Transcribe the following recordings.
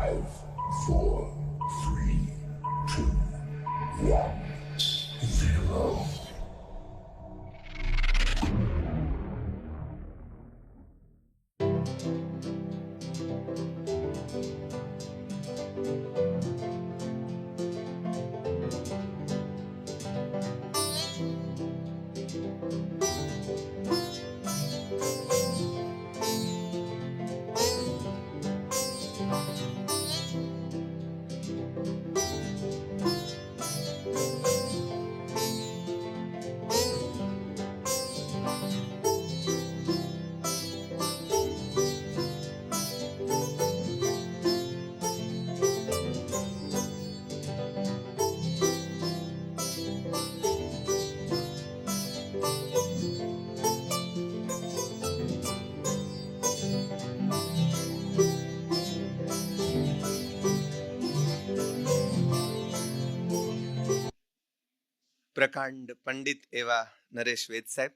5, 4, 3, 2, 1, 0. પ્રકાંડ પંડિત એવા નરેશ વેદ સાહેબ,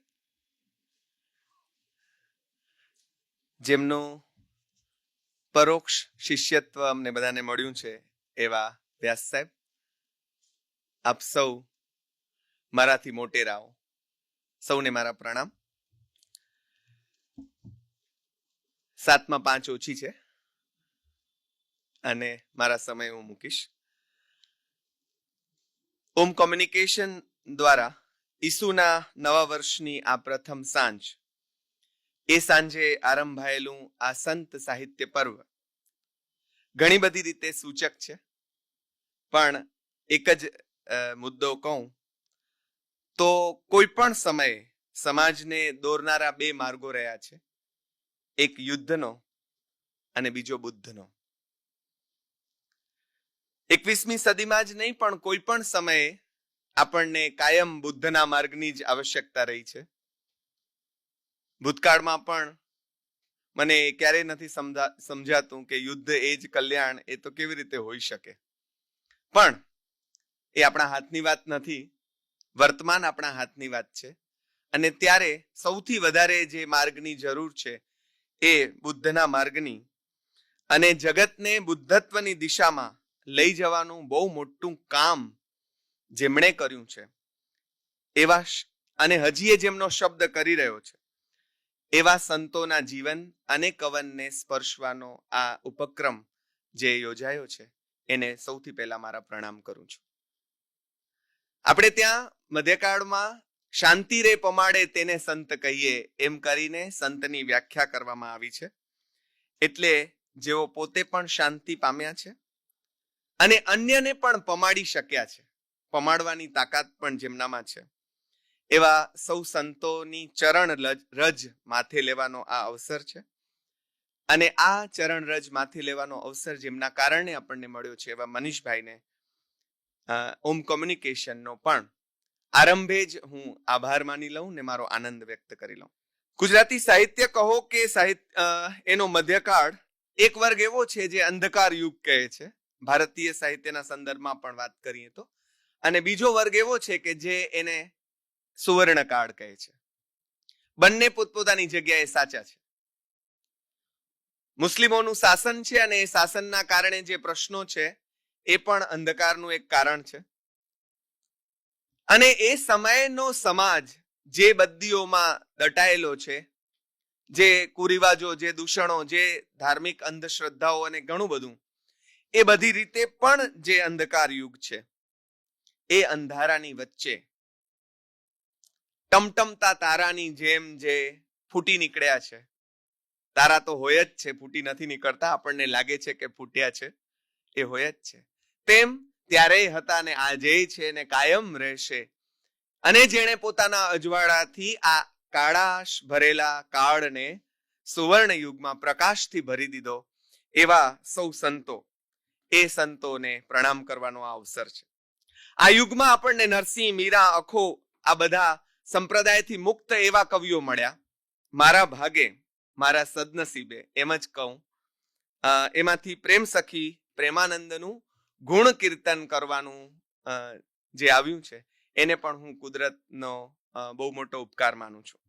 જેમનું પરોક્ષ શિષ્યત્વ અમને બધાને મળ્યું છે એવા વ્યાસ સાહેબ, આપ સૌ મારાથી મોટેરાઓ, સૌને મારા પ્રણામ. 7:05 ઓછી છે અને મારા સમય હું મૂકીશ. ઓમ કોમ્યુનિકેશન દ્વારા ઈસુના નવા વર્ષની આ પ્રથમ સાંજ, એ સાંજે આરંભાયેલું આ સંત સાહિત્ય પર્વ ઘણી બધી રીતે સૂચક છે, પણ એક જ મુદ્દો કહું તો કોઈ પણ સમયે સમાજને દોરનારા બે માર્ગો રહ્યા છે, એક યુદ્ધનો અને બીજો બુદ્ધનો. 21મી સદીમાં જ નહીં પણ કોઈ પણ સમયે આપણને કાયમ બુદ્ધના માર્ગની જ આવશ્યકતા રહી છે. ભૂતકાળમાં પણ મને ક્યારેય નથી સમજાતું કે યુદ્ધ એ જ કલ્યાણ, એ તો કેવી રીતે હોઈ શકે. પણ એ આપણા હાથની વાત નથી, વર્તમાન આપણા હાથની વાત છે. અને ત્યારે સૌથી વધારે જે માર્ગની જરૂર છે એ બુદ્ધના માર્ગની, અને જગતને બુદ્ધત્વની દિશામાં લઈ જવાનું બહુ મોટું કામ જેમણે કર્યું છે એવા, અને હજી એ જેમનો શબ્દ કરી રહ્યો છે એવા સંતોના જીવન અને કવનને સ્પર્શવાનો આ ઉપક્રમ જે યોજાયો છે એને સૌથી પહેલા મારા પ્રણામ કરું છું. આપણે ત્યાં મધ્યકાળમાં શાંતિ રે પમાડે તેને સંત કહીએ એમ કરીને સંતની વ્યાખ્યા કરવામાં આવી છે. એટલે જેઓ પોતે પણ શાંતિ પામ્યા છે અને અન્યને પણ પમાડી શક્યા છે, પમાડવાની તાકાત પણ જેમનામાં છે, એવા સૌ સંતોની ચરણ રજ માથે લેવાનો આ અવસર છે. અને આ ચરણ રજ માથે લેવાનો અવસર જેમના કારણે આપણને મળ્યો છે એવા મનીષભાઈને ઓમ કોમ્યુનિકેશનનો પણ આરંભે જ હું આભાર માની લઉં ને મારો આનંદ વ્યક્ત કરી લઉં. ગુજરાતી સાહિત્ય કહો કે એનો મધ્યકાળ એક વર્ગ એવો છે જે અંધકાર યુગ કહે છે, ભારતીય સાહિત્યના સંદર્ભમાં પણ વાત કરીએ તો, અને બીજો વર્ગ એવો છે કે જે એને સુવર્ણકાળ કહે છે. બંને પોતપોતાની જગ્યાએ સાચા છે. મુસ્લિમોનું શાસન છે અને એ શાસનના કારણે જે પ્રશ્નો છે એ પણ અંધકારનું એક કારણ છે. અને એ સમયનો સમાજ જે બદીઓમાં દટાયેલો છે, જે કુરિવાજો, જે દૂષણો, જે ધાર્મિક અંધશ્રદ્ધાઓ અને ઘણું બધું, એ બધી રીતે પણ જે અંધકાર યુગ છે, એ અંધારાની વચ્ચે ટમટમતા તારાની જેમ જે ફૂટી નીકળ્યા છે. તારા તો હોય જ છે, ફૂટી નથી નીકળતા, આપણને લાગે છે કે ફૂટ્યા છે, એ હોય જ છે. તેમ ત્યારે હતા ને આજે છે ને કાયમ રહેશે. અને જેણે પોતાના અજવાળાથી આ કાળાશ ભરેલા કાળને સુવર્ણ યુગમાં પ્રકાશથી ભરી દીધો એવા સૌ સંતો, એ સંતોને પ્રણામ કરવાનો આ અવસર છે. આ યુગમાં આપણને નરસિંહ, મીરા, અખો, આ બધા સંપ્રદાયથી મુક્ત એવા કવિઓ મળ્યા. મારા ભાગે, મારા સદનસીબે એમ જ કહું, એમાંથી પ્રેમ સખી પ્રેમાનંદનું ગુણ કીર્તન કરવાનું જે આવ્યું છે એને પણ હું કુદરતનો બહુ મોટો ઉપકાર માનું છું.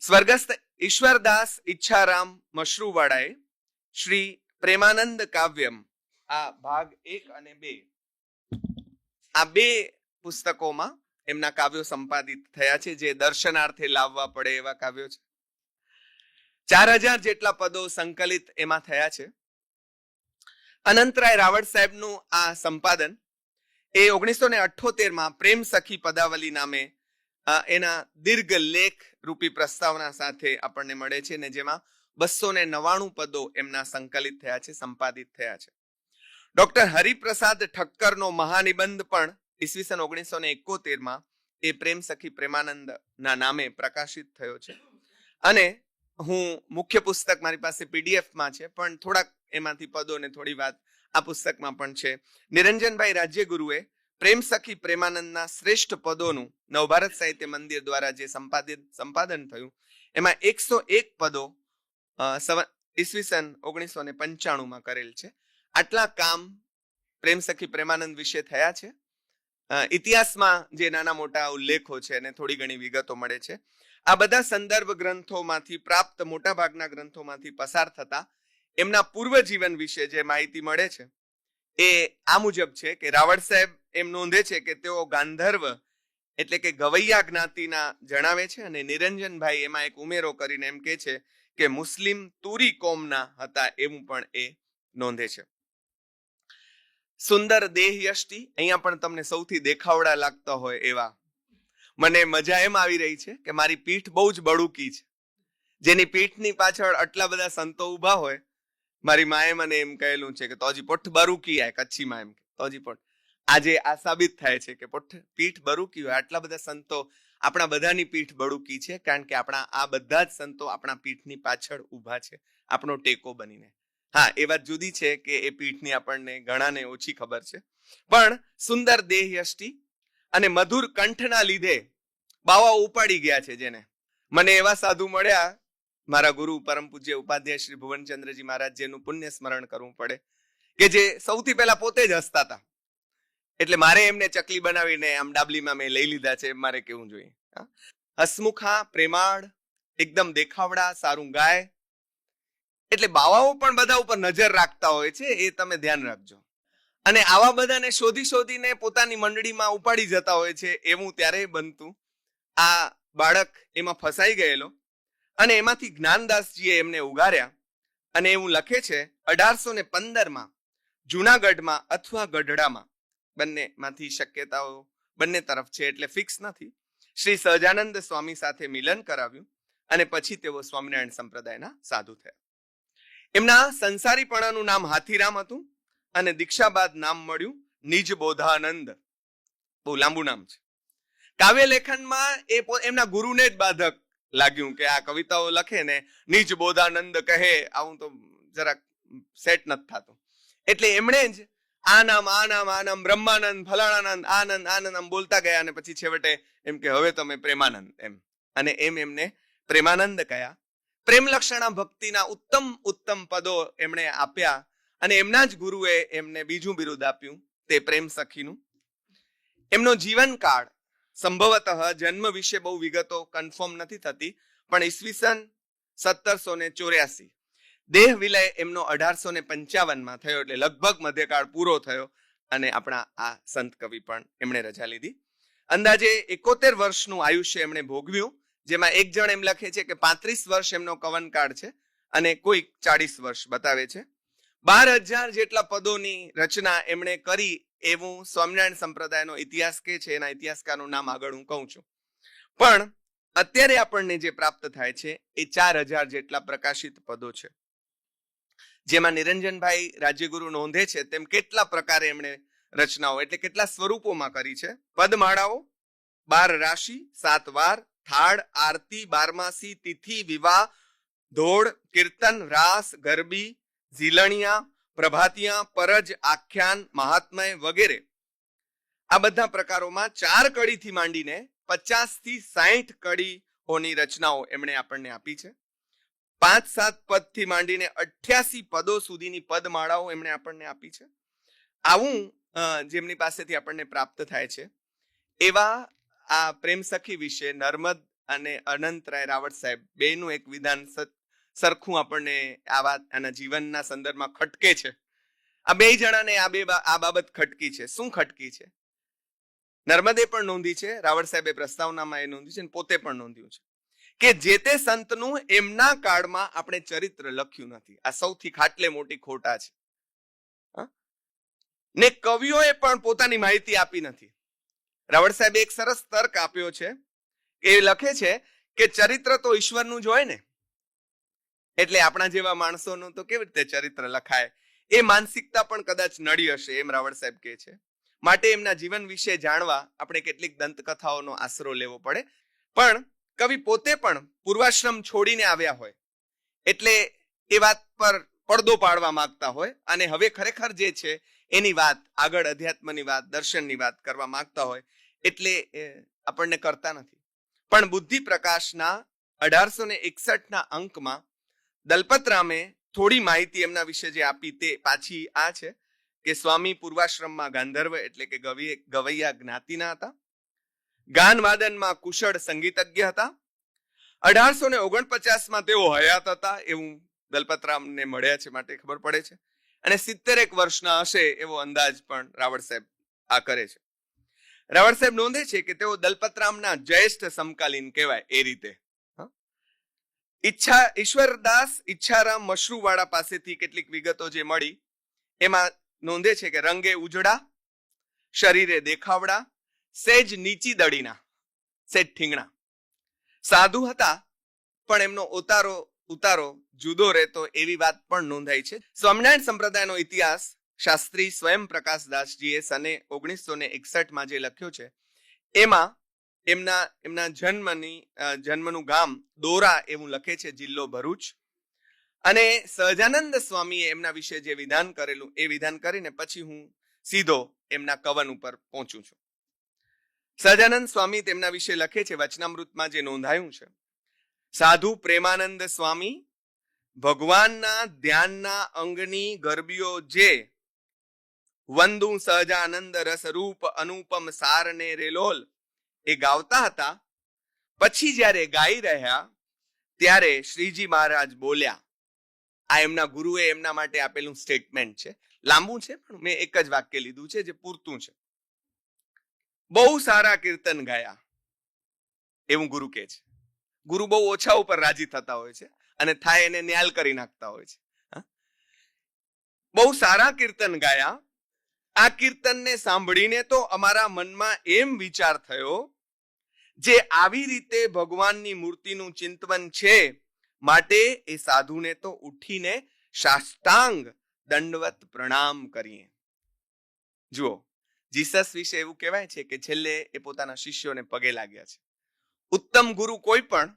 સ્વર્ગસ્થ ઈશ્વરદાસ ઈચ્છારામ મશરૂવાડાએ શ્રી પ્રેમાનંદ કાવ્યમ આ ભાગ 1 અને 2, આ બે પુસ્તકોમાં એમના કાવ્યો સંપાદિત થયા છે, જે દર્શનાર્થે લાવવા પડે એવા કાવ્યો છે. 4000 જેટલા પદો સંકલિત એમાં થયા છે. અનંતરાય રાવળ સાહેબનું આ સંપાદન એ 1978માં પ્રેમ સખી પદાવલી નામે એના દીર્ઘ લેખ રૂપી પ્રસ્તાવના સાથે આપણને મળે છે, ને જેમાં 299 પદો એમના સંકલિત થયા છે, સંપાદિત થયા છે. ડોક્ટર હરિપ્રસાદ ઠક્કરનો મહાનિબંધ પણ ઈસવીસન 1971માં એ પ્રેમ સખી પ્રેમાનંદ ના નામે પ્રકાશિત થયો છે. અને હું મુખ્ય પુસ્તક મારી પાસે પીડીએફમાં છે, પણ થોડાક એમાંથી પદો ને થોડી વાત આ પુસ્તકમાં પણ છે. નિરંજનભાઈ રાજ્યગુરુએ પ્રેમ સખી પ્રેમાનંદના શ્રેષ્ઠ પદોનું નવભારત સાહિત્ય મંદિર દ્વારા જે સંપાદન થયું એમાં 101 પદો ઈસવીસન 1995માં કરેલ છે. આટલા કામ પ્રેમ સખી પ્રેમાનંદ વિશે થયા છે. ઇતિહાસમાં જે નાના મોટા ઉલ્લેખો છે અને થોડી ઘણી વિગતો મળે છે. આ બધા સંદર્ભ ગ્રંથોમાંથી પ્રાપ્ત મોટા ભાગના ગ્રંથોમાંથી પસાર થતા એમના પૂર્વ જીવન વિશે જે માહિતી મળે છે એ આ મુજબ છે કે રાવળ સાહેબ એમ નોંધે છે કે તેઓ ગાંધર્વ એટલે કે ગવૈયા જ્ઞાતિના જણાવે છે, અને નિરંજનભાઈ એમાં એક ઉમેરો કરીને એમ કહે છે કે મુસ્લિમ તુરી કોમના હતા એવું પણ એ નોંધે છે. સુંદર દેહ યષ્ટિ, અહીંયા પણ તમને સૌથી દેખાવડા લાગતા હોય એવા મને મજા એમ આવી રહી છે કે મારી પીઠ બહુ જ બળુકી છે. જેની પીઠની પાછળ આટલા બધા સંતો ઉભા હોય, મારી માએ મને એમ કહેલું છે કે તોજી પોઠ બરુકી આય, કચ્છીમાં એમ તોજી પોઠ. આજે આ સાબિત થાય છે કે પીઠ બરુકી હોય. આટલા બધા સંતો, આપણા બધાની પીઠ બળુકી છે, કારણ કે આપણા આ બધા જ સંતો આપણા પીઠની પાછળ ઉભા છે, આપણો ટેકો બનીને. હા, એ વાત જુદી છે કે એ પીઠની આપણને ઘણાને ઓછી ખબર છે, પણ સુંદર દેહ યષ્ટિ અને મધુર કંઠના લીધે બાવાઓ ઉપાડી ગયા છે. જેને મને એવા સાધુ મળ્યા, મારા ગુરુ પરમ પૂજ્ય ઉપાધ્યાય શ્રી ભુવનચંદ્રજી મહારાજ, જેનું પુણ્ય સ્મરણ કરવું પડે, કે જે સૌથી પહેલા પોતે જ હસતા હતા. એટલે મારે એમને ચકલી બનાવીને આમ ડાબલીમાં મેં લઈ લીધા છે, મારે કેવું જોઈએ. હસમુખા, પ્રેમાળ, એકદમ દેખાવડા, સારું ગાય. એટલે બાવાઓ પણ બધા ઉપર નજર રાખતા હોય છે, એ તમે ધ્યાન રાખજો. અને આવા બધાને શોધી શોધીને પોતાની મંડળીમાં ઉપાડી જતા હોય છે, એવું ત્યારે બનતું. આ બાળક એમાં ફસાઈ ગયેલો અને એમાંથી જ્ઞાનદાસજીએ એમને ઉગાર્યા. અને એવું લખે છે 1815માં જુનાગઢમાં અથવા ગઢડામાં, બંનેમાંથી શક્યતાઓ બંને તરફ છે એટલે ફિક્સ નથી, શ્રી સહજાનંદ સ્વામી સાથે મિલન કરાવ્યું અને પછી તેઓ સ્વામિનારાયણ સંપ્રદાયના સાધુ થયા. એમના સંસારીપણાનું નામ હાથીરામ હતું અને દીક્ષા બાદ નામ મળ્યું નિજ બોધાનંદ. બહુ લાંબુ નામ છે. કાવ્ય લેખનમાં એ એમના ગુરુને જ બાધક લાગ્યું કે આ કવિતાઓ લખે ને નિજ બોધાનંદ કહે, આવું તો જરાક સેટ નથી થતું. એટલે એમણે જ આ નામ બ્રહ્માનંદ, ફલાણાનંદ, આનંદ આમ બોલતા ગયા અને પછી છેવટે એમ કે હવે તમે પ્રેમાનંદ એમ, અને એમને પ્રેમાનંદ કયા. પ્રેમ લક્ષણા ભક્તિના ઉત્તમ પદો એમણે આપ્યા અને એમના જ ગુરુએ એમને બીજું બિરુદ આપ્યું, તે પ્રેમ સખીનું. એમનો જીવનકાળ સંભવતઃ જન્મ વિશે બહુ વિગતો કન્ફર્મ નથી થતી, પણ ઈસવીસન 1784, દેહ વિલય એમનો 1855માં થયો, એટલે લગભગ મધ્યકાળ પૂરો થયો અને આપણા આ સંત કવિ પણ એમણે રજા લીધી. અંદાજે 71 વર્ષનું આયુષ્ય એમણે ભોગવ્યું, જેમાં એક જણ એમ લખે છે કે 35 વર્ષ એમનો કવનકાળ છે અને કોઈક 40 વર્ષ બતાવે છે. 12,000 જેટલા પદોની રચના એમણે કરી એવું સ્વામિનારાયણ સંપ્રદાયનો ઇતિહાસ કે છે. એના ઇતિહાસકારનું નામ આગળ હું કહું છું. પણ અત્યારે આપણને જે પ્રાપ્ત થાય છે એ 4,000 જેટલા પ્રકાશિત પદો છે, જેમાં નિરંજનભાઈ રાજ્યગુરુ નોંધે છે તેમ કેટલા પ્રકારે એમણે રચનાઓ એટલે કેટલા સ્વરૂપોમાં કરી છે. પદમાળાઓ, 12 રાશિ, 7 વાર, થાળ, આરતી, બારમાસી, તિથિ, વિવાહ, ધોળ, કીર્તન, રાસ, ગરબી, ઝીલણિયા, પ્રભાતિયા, પરજ, આખ્યાન, મહાત્મય વગેરે. આ બધા પ્રકારોમાં 4 કડીથી માંડીને 50 થી 60 કડીઓની રચનાઓ એમણે આપણને આપી છે. 5-7 પદથી માંડીને 88 પદો સુધીની પદમાળાઓ એમણે આપણને આપી છે. આવું જેમની પાસેથી આપણને પ્રાપ્ત થાય છે એવા આ પ્રેમ સખી વિશે નર્મદ અને અનંતરાય રાવળ સાહેબ બેનું એક વિધાન સરખું આપણને આના જીવનના સંદર્ભમાં ખટકે છે. આ બે જણાને આ બાબત ખટકી છે. શું ખટકી છે? નર્મદે પણ નોંધી છે, રાવળ સાહેબે પ્રસ્તાવનામાં એ નોંધી છે, અને પોતે પણ નોંધ્યું છે કે જે તે સંતનું એમના કાળમાં આપણે ચરિત્ર લખ્યું નથી. આ સૌથી ખાટલે મોટી ખોટા છે. ને કવિઓએ પણ પોતાની માહિતી આપી નથી. રાવળ સાહેબે એક સરસ તર્ક આપ્યો છે. એ લખે છે કે ચરિત્ર તો ઈશ્વરનું જ હોય ને, એટલે આપણા જેવા માણસોનું તો કેવી રીતે ચરિત્ર લખાય? એ માનસિકતા પણ કદાચ નડી હશે, એમ રાવળ સાહેબ કહે છે. માટે એમના જીવન વિશે જાણવા આપણે કેટલીક દંતકથાઓનો આશરો લેવો પડે. પણ કવિ પોતે પણ પૂર્વાશ્રમ છોડીને આવ્યા હોય એટલે એ વાત પર પડદો પાડવા માંગતા હોય અને હવે ખરેખર જે છે એની વાત, આગળ અધ્યાત્મની વાત, દર્શનની વાત કરવા માંગતા હોય એટલે આપણને કરતા નથી. પણ બુદ્ધિ પ્રકાશના 1861 અંકમાં દલપતરામે થોડી માહિતી એમના વિશે જે આપી તે પાછી આ છે કે સ્વામી પૂર્વાશ્રમમાં ગાંધર્વ એટલે કે ગવૈયા જ્ઞાતિના હતા. ગાન વાદનમાં કુશળ સંગીતજ્ઞ હતા. 1849 તેઓ હયાત હતા એવું દલપતરામને મળ્યા છે માટે ખબર પડે છે. અને 70 વર્ષના હશે એવો અંદાજ પણ રાવળ સાહેબ આ કરે છે. રાવળ સાહેબ નોંધે છે કે તેઓ દલપતરામના જ્યેષ્ઠ સમકાલીન કહેવાય એ રીતે. ઈશ્વરદાસ ઈચ્છારામ મશરૂવાળા પાસેથી કેટલીક વિગતો જે મળી એમાં નોંધે છે કે રંગે ઉજળા, શરીરે દેખાવડા, સેજ નીચી દડીના, સેજ ઠીંગણા, સાધુ હતા પણ એમનો ઉતારો જુદો રહેતો એવી વાત પણ નોંધાઈ છે. સ્વામિનારાયણ સંપ્રદાયનો ઇતિહાસ શાસ્ત્રી સ્વયં પ્રકાશદાસજીએ સને 1961 જે લખ્યો છે એમાં એમના જન્મનું ગામ દોરા એવું લખે છે, જિલ્લો ભરૂચ. અને સહજાનંદ સ્વામીએ એમના વિશે જે વિધાન કરેલું એ વિધાન કરીને પછી હું સીધો એમના કવન ઉપર પહોંચું છું. સહજાનંદ સ્વામી તેમના વિશે લખે છે, વચનામૃતમાં જે નોંધાયું છે, સાધુ પ્રેમાનંદ સ્વામી ભગવાનના ધ્યાનના અંગની ગરબીઓ જે વંદુ સહજાનંદ રસરૂપ અનુપમ સારને રેલોલ એ ગાવતા હતા. પછી જ્યારે ગાઈ રહ્યા ત્યારે શ્રીજી મહારાજ બોલ્યા. આ એમના ગુરુએ એમના માટે આપેલું સ્ટેટમેન્ટ છે. લાંબુ છે પણ મેં એક જ વાક્ય લીધું છે જે પૂરતું છે. બહુ સારા કીર્તન ગાયા એવું ગુરુ કહે છે. ગુરુ બહુ ઓછા ઉપર રાજી થતા હોય છે અને થાય એને ન્યાલ કરી નાખતા હોય છે. બહુ સારા કીર્તન ગાયા. આ કીર્તનને સાંભળીને તો અમારા મનમાં એમ વિચાર થયો જે આવી રીતે ભગવાનની મૂર્તિનું ચિંતન છે માટે એ સાધુને તો ઉઠીને સાષ્ટાંગ દંડવત પ્રણામ કરીએ. જુઓ, જીસસ વિશે એવું કહેવાય છે કે છેલ્લે એ પોતાના શિષ્યોને પગે લાગ્યા છે. ઉત્તમ ગુરુ કોઈ પણ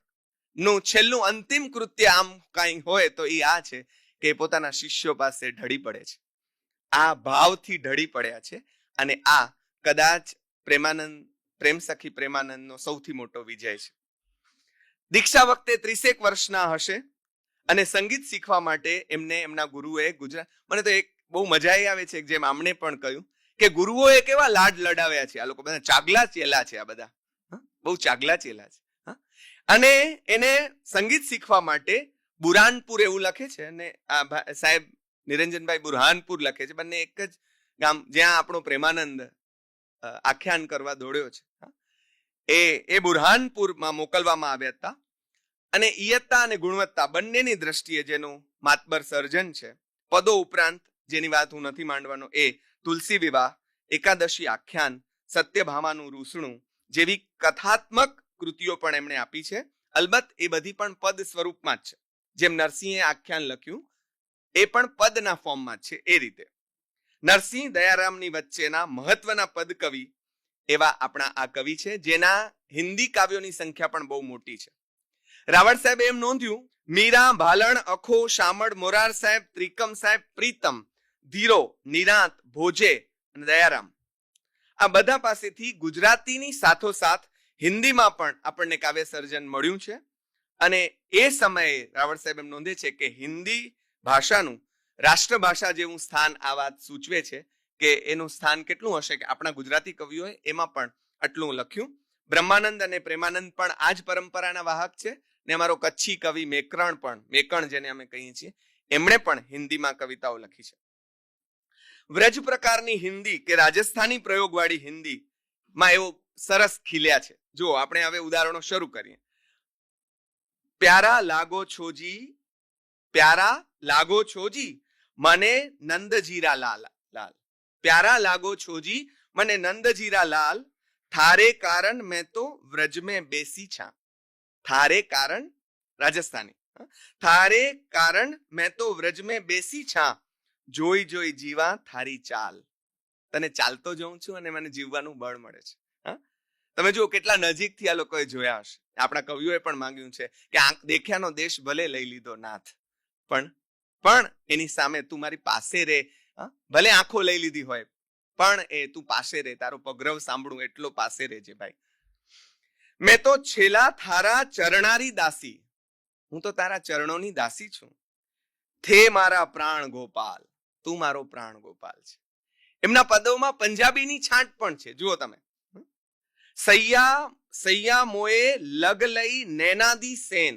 નું છેલ્લું અંતિમ કૃત્ય આમ કઈ હોય તો એ આ છે કે પોતાના શિષ્યો પાસે ઢળી પડે છે. આ ભાવથી ઢળી પડ્યા છે અને આ કદાચ પ્રેમ સખી પ્રેમાનંદનો સૌથી મોટો વિજય છે. દીક્ષા વખતે 30 વર્ષના હશે અને સંગીત શીખવા માટે એમને એમના ગુરુએ ગુજરાત, મને તો એક બહુ મજા આવે છે જેમ આમણે પણ કહ્યું કે ગુરુઓએ કેવા લાડ લડાવ્યા છે. આ લોકો બધા ચાગલા ચેલા છે, આ બધા બહુ ચાગલા ચેલા છે. અને એને સંગીત શીખવા માટે બુરહાનપુર એવું લખે છે અને આ સાહેબ નિરંજનભાઈ બુરહાનપુર લખે છે. બંને એક જ ગામ જ્યાં આપણો પ્રેમાનંદ આખ્યાન કરવા દોડ્યો છે. એ બુરહાનપુરમાં મોકલવામાં આવ્યા હતા અને ઇયત્તા અને ગુણવત્તા બંનેની દ્રષ્ટિએ જેનું માતબર સર્જન છે. પદો ઉપરાંત જેની વાત હું નથી માંડવાનો એ તુલસી વિવાહ, એકાદશી આખ્યાન, સત્યભામાનું રૂસણું જેવી કથાત્મક કૃતિઓ પણ એમણે આપી છે. અલબત્ત એ બધી પણ પદ સ્વરૂપમાં જ છે. જેમ નરસિંહે આખ્યાન લખ્યું એ પણ પદના ફોર્મમાં છે. એ રીતે નરસિંહ દયારામની વચ્ચેના મહત્વના પદ કવિ એવા આપણા આ કવિ છે, જેના હિન્દી કાવ્યોની સંખ્યા પણ બહુ મોટી છે. રાવળ સાહેબે એમ નોંધ્યું, મીરા, ભાલણ, અખો, શામળ, મોરાર સાહેબ, ત્રિકમ સાહેબ, પ્રીતમ, ધીરો, નિરાંત, ભોજે અને દયારામ આ બધા પાસેથી ગુજરાતીની સાથોસાથ હિન્દીમાં પણ આપણને કાવ્ય સર્જન મળ્યું છે. અને એ સમયે રાવળ સાહેબ એમ નોંધે છે કે હિન્દી ભાષાનું રાષ્ટ્રભાષા જેવું સ્થાન આ વાત સૂચવે છે કે એનું સ્થાન કેટલું હશે કે આપણા ગુજરાતી કવિઓએ એમાં પણ આટલું લખ્યું. બ્રહ્માનંદ અને પ્રેમાનંદ પણ આ જ પરંપરાના વાહક છે ને અમારો કચ્છી કવિ મેકણ જેને અમે કહીએ છીએ, એમણે પણ હિન્દીમાં કવિતાઓ લખી છે. વ્રજ પ્રકારની હિન્દી કે રાજસ્થાની પ્રયોગવાળી હિન્દી માં એવો સરસ ખીલ્યા છે. જો આપણે હવે ઉદાહરણો શરૂ કરીએ. પ્યારા લાગો છોજી, પ્યારા લાગો છોજી, મને નંદજીરા લાલ લાલ. પ્યારા લાગો છોજી, મને નંદજીરા લાલ, થારે કારણ મેં તો વ્રજ में બેસી છા. થારે કારણ રાજસ્થાની, થારે કારણ મેં તો વ્રજ में બેસી છા, જોઈ જોઈ જીવા થારી ચાલ. તને ચાલતો જોઉં છું અને મને જીવવાનું બળ મળે છે. તમે જુઓ કેટલા નજીકથી આ લોકોએ જોયા હશે. આપણા કવિઓએ પણ માંગ્યું છે કે આંખ દેખ્યાનો દેશ ભલે લઈ લીધો નાથ, પણ એની સામે તું મારી પાસે રે. ભલે આંખો લઈ લીધી હોય પણ એ તું પાસે રે, તારો પગરવ સાંભળું એટલો પાસે રહેજે ભાઈ. મેં તો છેલ્લા થારા ચરણારી દાસી, હું તો તારા ચરણોની દાસી છું. થે મારા પ્રાણ ગોપાલ, તું મારો પ્રાણ ગોપાલ છે. એમના પદોમાં પંજાબીની છાંટ પણ છે. જુઓ તમે. સૈયા સૈયા મોએ લગ લઈ નૈનાદી સેન,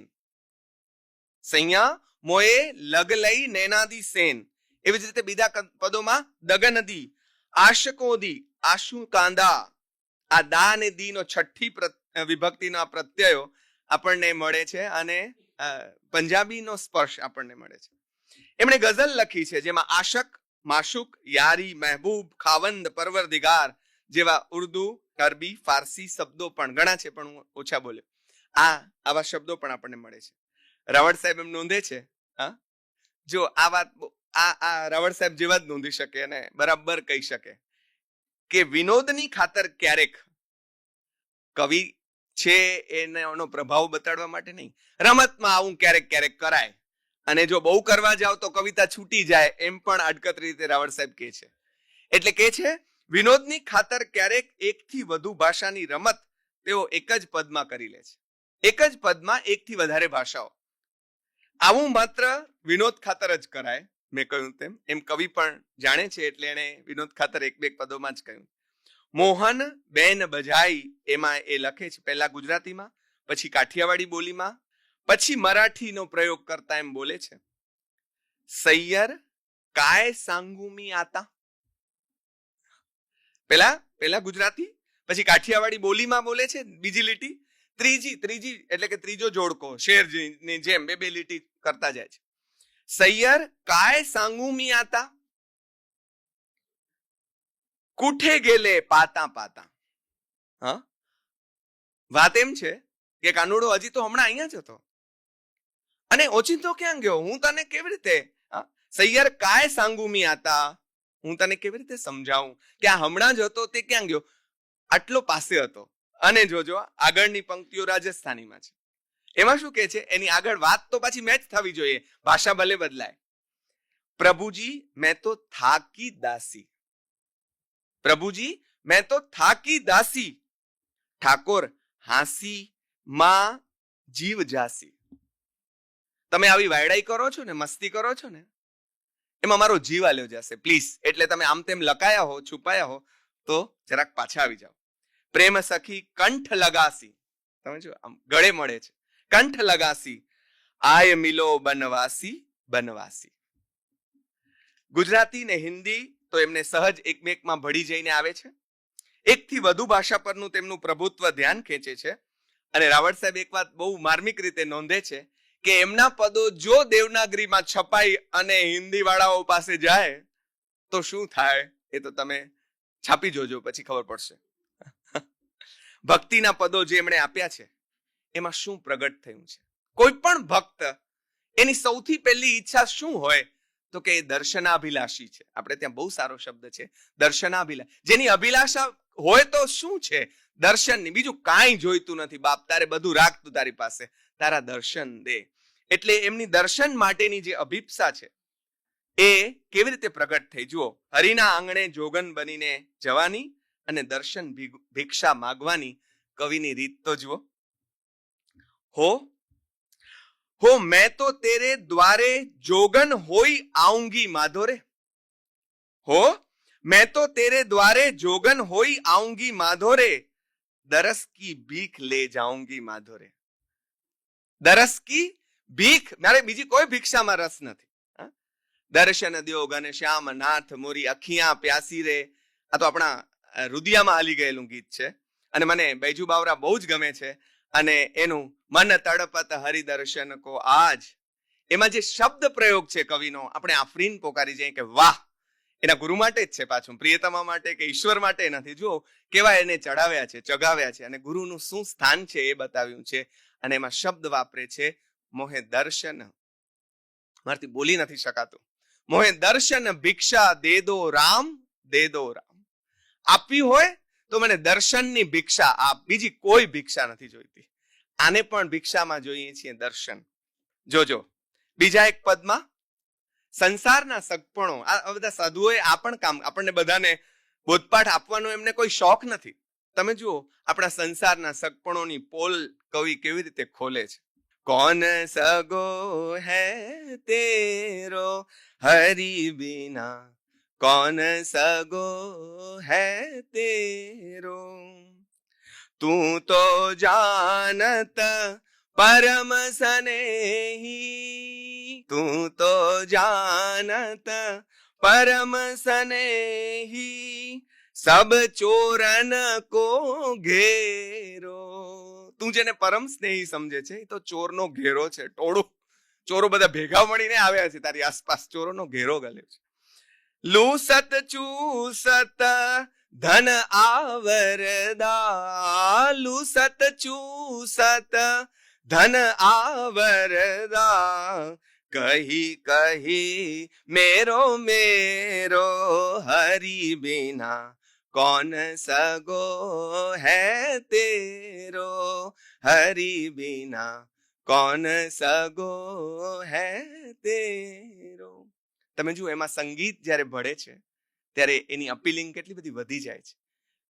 સૈયા મોએ લગ લઈ નૈનાદી સેન. એવી જ રીતે બીજા પદોમાં દગનદી, આશકોદી, આશુ કાંદા. આ દા અને દી નો છઠ્ઠી વિભક્તિનો પ્રત્યયો આપણને મળે છે અને પંજાબીનો સ્પર્શ આપણને મળે છે. એમણે ગઝલ લખી છે જેમાં આશક, માશુક, યારી, મહેબૂબ, ખાવંદ, પરવરદિગાર જેવા ઉર્દુ, અરબી, ફારસી શબ્દો પણ ઘણા છે પણ હું ઓછા બોલ્યો. આવા શબ્દો પણ આપણને મળે છે. રાવળ સાહેબ એમ નોંધે છે, જો આ વાત આ રાવળ સાહેબ જેવા જ નોંધી શકે અને બરાબર કહી શકે કે વિનોદની ખાતર ક્યારેક કવિ છે એનો પ્રભાવ બતાડવા માટે નહીં, રમતમાં આવું ક્યારેક ક્યારેક કરાય અને જો બહુ કરવા જાવ તો કવિતા છૂટી જાય, એમ પણ અડકત રીતે રાવળ સાહેબ કહે છે. એટલે કે છે વિનોદની ખાતર ક્યારેક એકથી વધુ ભાષાની રમત તેઓ એક જ પદમાં કરી લે છે. એક જ પદમાં એકથી વધારે ભાષાઓ. આવું માત્ર વિનોદ ખાતર જ કરાય. મેં કહ્યું તેમ એમ કવિ પણ જાણે છે એટલે એને વિનોદ ખાતર એક બે પદોમાં જ કહ્યું. મોહન બેન બજાઈ એમાં એ લખે છે પહેલા ગુજરાતીમાં, પછી કાઠિયાવાડી બોલીમાં, પછી મરાઠીનો પ્રયોગ કરતા એમ બોલે છે, સૈયર કાય સાંગુમી આતા. પહેલા ગુજરાતી, પછી કાઠિયાવાડી બોલીમાં બોલે છે બીજી લીટી, ત્રીજી એટલે કે ત્રીજો જોડકો શેરની જેમ બે લીટી કરતા જાય છે. સૈયર કાય સાંગુમી આતા, કુઠે ગેલે પાતા પાતા. વાત એમ છે કે કાનુડો હજી તો હમણાં અહીંયા જ હતો અને ઓચિંતો ક્યાં ગયો, હું તને કેવી રીતે સૈયર કાય સાંગુમી આતા, હું તને કેવી રીતે સમજાવું કે આ હમણાં જ હતો તે ક્યાં ગયો, આટલો પાસે હતો. અને જોજો આગળની પંક્તિઓ રાજસ્થાનીમાં છે. એમાં શું કે છે, એની આગળ વાત તો પાછી મેચ થવી જોઈએ, ભાષા ભલે બદલાય. પ્રભુજી મેં તો થાકી દાસી, પ્રભુજી મેં તો થાકી દાસી, ઠાકોર હાંસી માં જીવ જાસી. તમે આવી વાયડાઈ કરો છો ને, મસ્તી કરો છો ને, એમાં મારો જીવ આલ્યો જશે પ્લીઝ. એટલે તમે આમ તેમ લકાયા હો, છુપાયા હો તો જરાક પાછા આવી જાઓ. પ્રેમ સખી કંઠ લગાસી, તમે જો આમ ગળે મળે છે, કંઠ લગાસી, આય મિલો બનવાસી બનવાસી. ગુજરાતી ને હિન્દી તો એમને સહજ એકમેકમાં ભળી જઈને આવે છે. એકથી વધુ ભાષા પરનું તેમનું પ્રભુત્વ ધ્યાન ખેંચે છે. અને રાવળ સાહેબ એક વાત બહુ માર્મિક રીતે નોંધે છે કે એમના પદો જો દેવનાગરીમાં છપાઈ અને હિન્દી વાળાઓ પાસે જાય તો શું થાય એ તો તમે છાપી જોજો, પછી ખબર પડશે. ભક્તિના પદો જે એમણે આપ્યા છે એમાં શું પ્રગટ થયું છે. કોઈ પણ ભક્ત એની સૌથી પહેલી ઈચ્છા શું હોય તો કે એ દર્શનાભિલાષી છે. આપણે ત્યાં બહુ સારો શબ્દ છે દર્શનાભિલાષી. જેની અભિલાષા હોય તો શું છે, દર્શનની. બીજું કાંઈ જોઈતું નથી બાપ, તારે બધું રાખતું તારી પાસે, તારા દર્શન દે. એટલે એમની દર્શન માટેની જે અભિપ્સા છે એ કેવી રીતે પ્રગટ થઈ. જુઓ, હરિના આંગણે જોગન બનીને જવાની અને દર્શન ભિક્ષા માગવાની કવિની રીત તો જુઓ. हो मैं तो तेरे द्वारे जोगन होई आऊंगी माधोरे, हो मैं तो तेरे द्वारे जोगन होई आऊंगी माधोरे, दरस की भीख ले जाऊंगी माधोरे. दरस की ભીખ, મારે બીજી કોઈ ભિક્ષામાં રસ નથી. દર્શન દ્યો ઘનશ્યામ નાથ મોરી અખિયા પ્યાસી રે. આ તો આપણા રુદિયામાં હાલી ગયેલું ગીત છે અને મને બૈજુ બાવરા બહુ જ ગમે છે. અને એનું મન તડપત હરિદર્શન કો આજ, એમાં જે શબ્દ પ્રયોગ છે કવિનો, આપણે આફરીન પોકારી જઈએ કે વાહ. એના ગુરુ માટે જ છે, પાછું પ્રિયતમા માટે કે ઈશ્વર માટે નથી. જુઓ કેવા એને ચડાવ્યા છે, ચગાવ્યા છે અને ગુરુનું શું સ્થાન છે એ બતાવ્યું છે. અને એમાં શબ્દ વાપરે છે મોહે દર્શન, મારાથી બોલી નથી શકાતું. મોહે દર્શન ભિક્ષા દે દો રામ, દે દો રામ. આપવી હોય તો મને દર્શનની ભિક્ષા આપ, બીજી કોઈ ભિક્ષા નથી જોઈતી. આને પણ ભિક્ષામાં જોઈએ છીએ દર્શન. જોજો બીજા એક પદમાં સંસારના સગપણો, આ બધા સાધુઓએ આ પણ કામ, આપણને બધાને બોધપાઠ આપવાનો એમને કોઈ શોખ નથી. તમે જુઓ આપણા સંસારના સગપણોની પોલ કવિ કેવી રીતે ખોલે છે. કોન સગો હૈ તેરો હરી બિના, કોન સગો હૈ તેરો, તું તો જાનત પરમ સનેહી, તું તો જાનત પરમ સનેહી, સબ ચોરન કો ઘેરો. તું જેને પરમ સ્નેહી સમજે છે એ તો ચોરનો ઘેરો છે, ટોળું. ચોરો બધા ભેગા મળીને આવ્યા છે તારી આસપાસ, ચોરોનો ઘેરો ગલ્યો છે. લૂસત ચૂસત ધન આવરદા, લૂસત ચૂસત ધન આવરદા, કહી કહી મેરો મેરો હરી બિના, कौन सगो है तेरो हरि बिना, कौन सगो है तेरो. તમે જુઓ એમાં સંગીત જ્યારે ભળે છે ત્યારે એની અપીલિંગ કેટલી બધી વધી જાય છે.